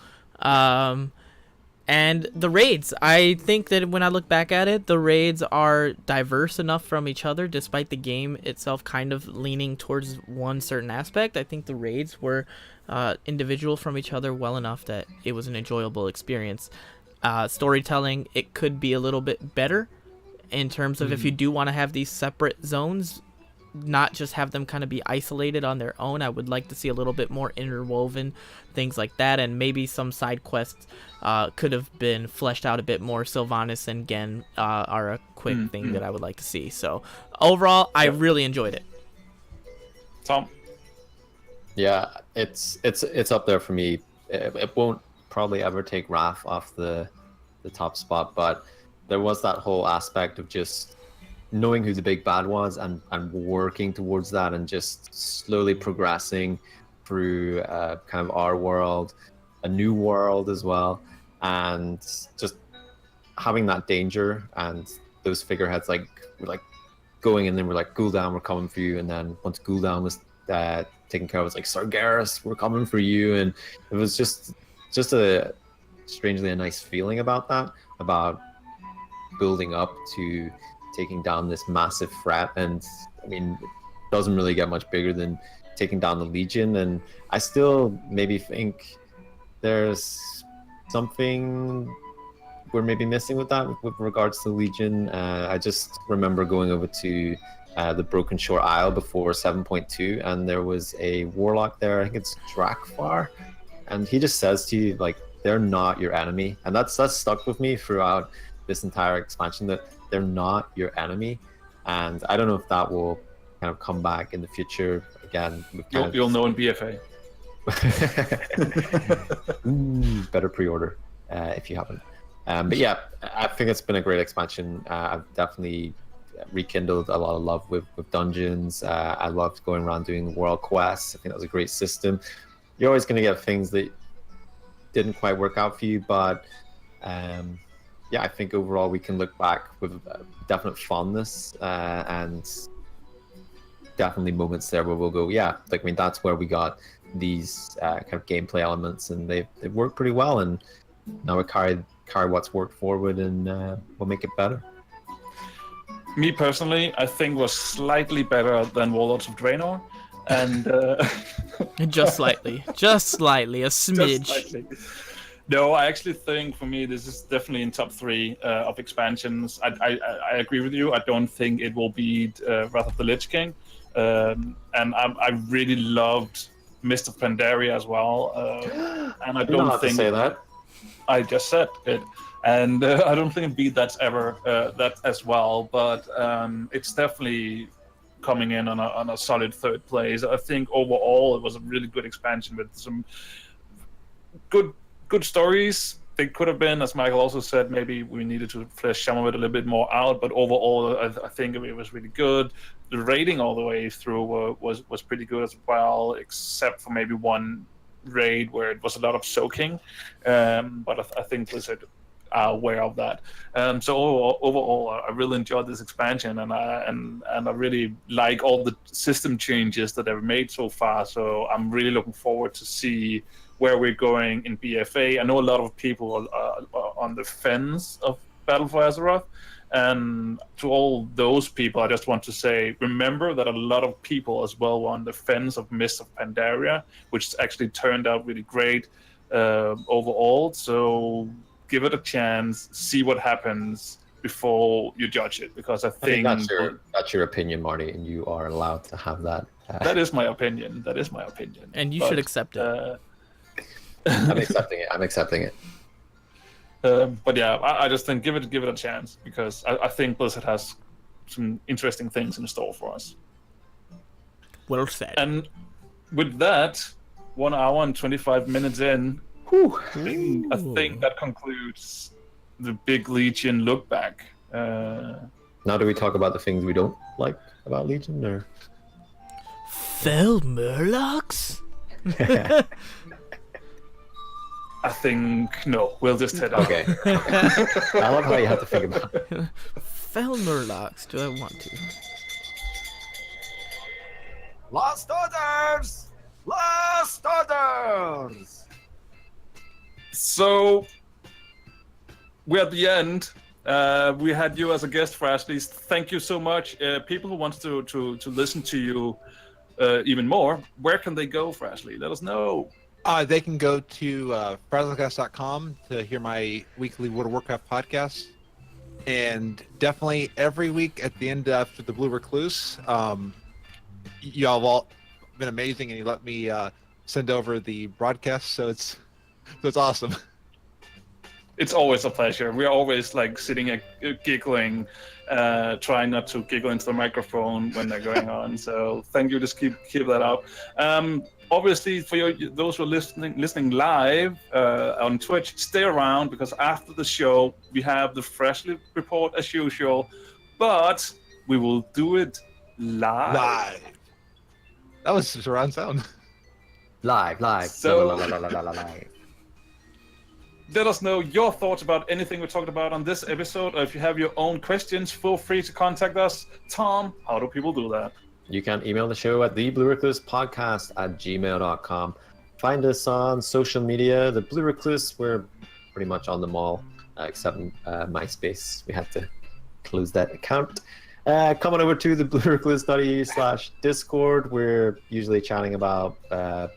And the raids. I think that when I look back at it, the raids are diverse enough from each other, despite the game itself kind of leaning towards one certain aspect. I think the raids were individual from each other well enough that it was an enjoyable experience. Storytelling, it could be a little bit better in terms of if you do want to have these separate zones, not just have them kind of be isolated on their own. I would like to see a little bit more interwoven, things like that, and maybe some side quests could have been fleshed out a bit more. Sylvanas and Gen are a quick thing that I would like to see. So overall, I really enjoyed it. Tom? Yeah, it's up there for me. It won't probably ever take Wrath off the top spot, but there was that whole aspect of just knowing who the big bad was and working towards that, and just slowly progressing through kind of our world, a new world as well, and just having that danger and those figureheads like going, and then we're like, Gul'dan, we're coming for you, and then once Gul'dan was taken care of, it's like, Sargeras, we're coming for you, and it was just a strangely a nice feeling about that, about building up to taking down this massive threat. And I mean, it doesn't really get much bigger than taking down the Legion, and I still maybe think there's something we're maybe missing with that with regards to the Legion. I just remember going over to the Broken Shore Isle before 7.2, and there was a warlock there, I think it's Drakfar, and he just says to you, like, they're not your enemy, and that's stuck with me throughout this entire expansion, that they're not your enemy. And I don't know if that will kind of come back in the future again. You'll know in BFA. Better pre-order if you haven't. But yeah, I think it's been a great expansion. I've definitely rekindled a lot of love with dungeons. I loved going around doing world quests. I think that was a great system. You're always going to get things that didn't quite work out for you, but yeah, I think overall we can look back with definite fondness and definitely moments there where we'll go, yeah, like, I mean, that's where we got these kind of gameplay elements, and they've worked pretty well, and now we carry what's worked forward, and we'll make it better. Me personally, I think was slightly better than Warlords of Draenor, and just slightly, a smidge. Just slightly. No, I actually think for me this is definitely in top 3 of expansions. I agree with you. I don't think it will beat Wrath of the Lich King, and I really loved Mist of Pandaria as well. And I don't think to say that. I just said it, and I don't think it beat that ever that as well. But it's definitely coming in on a solid 3rd place. I think overall it was a really good expansion with some good stories. They could have been, as Michael also said, maybe we needed to flesh some of it a little bit more out, but overall I think it was really good. The rating all the way through was pretty good as well, except for maybe one raid where it was a lot of soaking, but I think Blizzard are aware of that. So overall, I really enjoyed this expansion, and I really like all the system changes that they've made so far. So I'm really looking forward to see where we're going in BFA. I know a lot of people are on the fence of Battle for Azeroth. And to all those people, I just want to say, remember that a lot of people as well were on the fence of Mist of Pandaria, which actually turned out really great overall. So give it a chance, see what happens before you judge it, because I think that's your opinion, Marty, and you are allowed to have that. That is my opinion. That is my opinion. And you should accept it. I'm accepting it. But yeah, I just think give it a chance, because I think Blizzard has some interesting things in store for us. Well said. And with that, 1 hour and 25 minutes in, I think that concludes the Big Legion look back. Now do we talk about the things we don't like about Legion, or? Fell Murlocs? I think no. We'll just head out. Okay. I love how you have to think about it. Fell Murlocs, do I want to? Lost orders! Lost orders! So we're at the end. We had you as a guest, Frazley. Thank you so much. People who want to listen to you even more, where can they go, Frazley? Let us know. They can go to Frazlecast.com to hear my weekly World of Warcraft podcast. And definitely every week at the end after the Blue Recluse, y'all have all been amazing, and you let me send over the broadcast, so it's awesome. It's always a pleasure. We're always like sitting and giggling, trying not to giggle into the microphone when they're going on. So thank you. Just keep that up. Obviously, for those who are listening live on Twitch, stay around, because after the show we have the Frazley report as usual, but we will do it live. That was surround sound. Live. So- Live. Let us know your thoughts about anything we talked about on this episode, or if you have your own questions, feel free to contact us. Tom, how do people do that? You can email the show at thebluereclusepodcast@gmail.com. Find us on social media. The Blue Recluse, we're pretty much on them all, except MySpace. We had to close that account. Come on over to the bluerecluse.eu/Discord. We're usually chatting about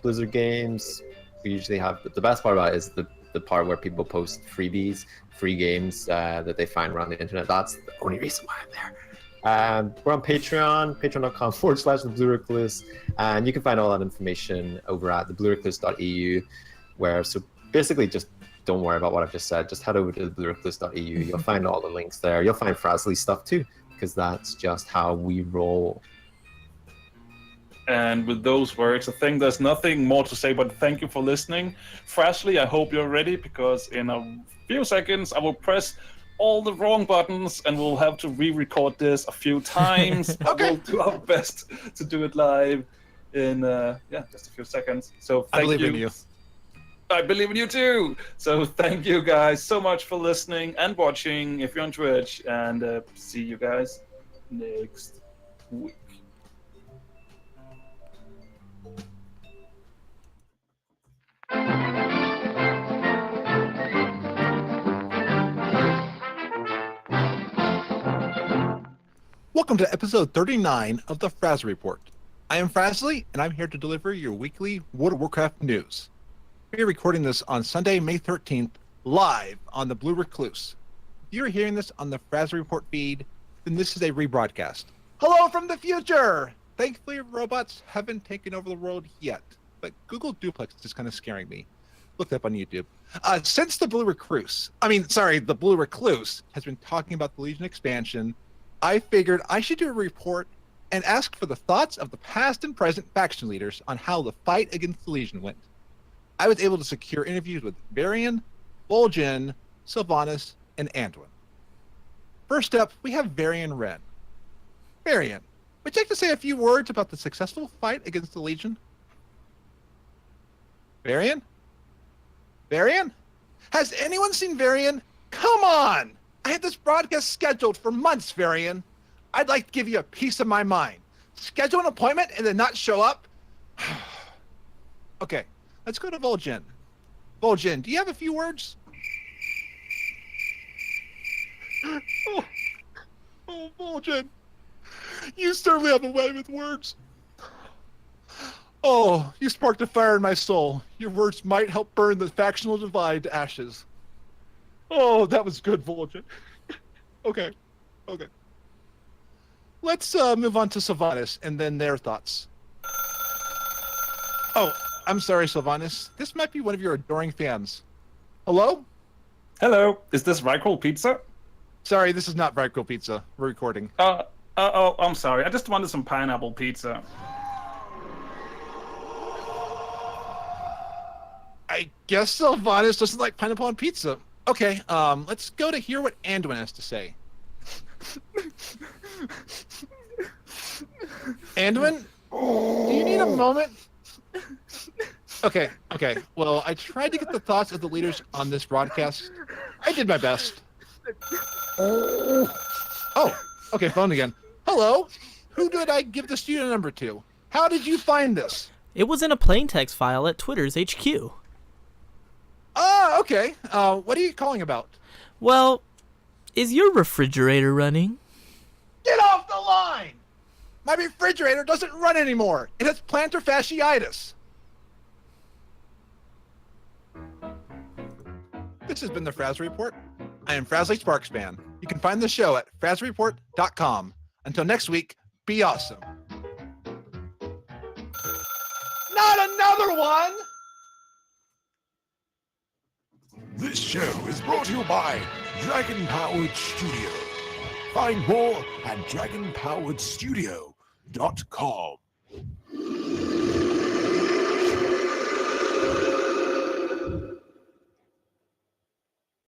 Blizzard games. We usually have, the best part about it is the part where people post freebies, free games that they find around the internet. That's the only reason why I'm there. We're on Patreon, patreon.com/the Blue Recluse, and you can find all that information over at thebluerecluse.eu, so basically just don't worry about what I've just said. Just head over to thebluerecluse.eu. You'll find all the links there. You'll find Frazley stuff too, because that's just how we roll. And with those words, I think there's nothing more to say, but thank you for listening. Frazley, I hope you're ready, because in a few seconds I will press all the wrong buttons and we'll have to re-record this a few times. Okay. We'll do our best to do it live in just a few seconds. So thank I believe in you. I believe in you too. So thank you guys so much for listening and watching if you're on Twitch, and see you guys next week. Welcome to episode 39 of the Frazley Report. I am Frazley, and I'm here to deliver your weekly World of Warcraft news. We are recording this on Sunday, May 13th, live on the Blue Recluse. If you're hearing this on the Frazley Report feed, then this is a rebroadcast. Hello from the future! Thankfully, robots haven't taken over the world yet, but Google Duplex is kind of scaring me. Look that up on YouTube. Since the Blue Recluse has been talking about the Legion expansion, I figured I should do a report and ask for the thoughts of the past and present faction leaders on how the fight against the Legion went. I was able to secure interviews with Varian, Vol'jin, Sylvanas, and Anduin. First up, we have Varian Wren. Varian, would you like to say a few words about the successful fight against the Legion? Varian? Varian? Has anyone seen Varian? Come on! I had this broadcast scheduled for months, Varian. I'd like to give you a piece of my mind. Schedule an appointment and then not show up? Okay, let's go to Vol'jin. Vol'jin, do you have a few words? Oh, Vol'jin. You certainly have a way with words. Oh, you sparked a fire in my soul. Your words might help burn the factional divide to ashes. Oh, that was good, Vol'jin. Okay. Let's move on to Sylvanas and then their thoughts. Oh, I'm sorry, Sylvanas. This might be one of your adoring fans. Hello? Hello, is this Recluse Pizza? Sorry, this is not Recluse Pizza. We're recording. Oh, I'm sorry. I just wanted some pineapple pizza. I guess Sylvanas doesn't like pineapple on pizza. Okay, let's go to hear what Anduin has to say. Anduin, do you need a moment? Okay. Well, I tried to get the thoughts of the leaders on this broadcast. I did my best. Oh, okay, phone again. Hello? Who did I give the studio number to? How did you find this? It was in a plain text file at Twitter's HQ. Ah, okay. What are you calling about? Well, is your refrigerator running? Get off the line! My refrigerator doesn't run anymore. It has plantar fasciitis. This has been the Frazley Report. I am Frazley Sparkspan. You can find the show at frazlreport.com. Until next week, be awesome. Not another one! This show is brought to you by Dragon Powered Studio. Find more at dragonpoweredstudio.com.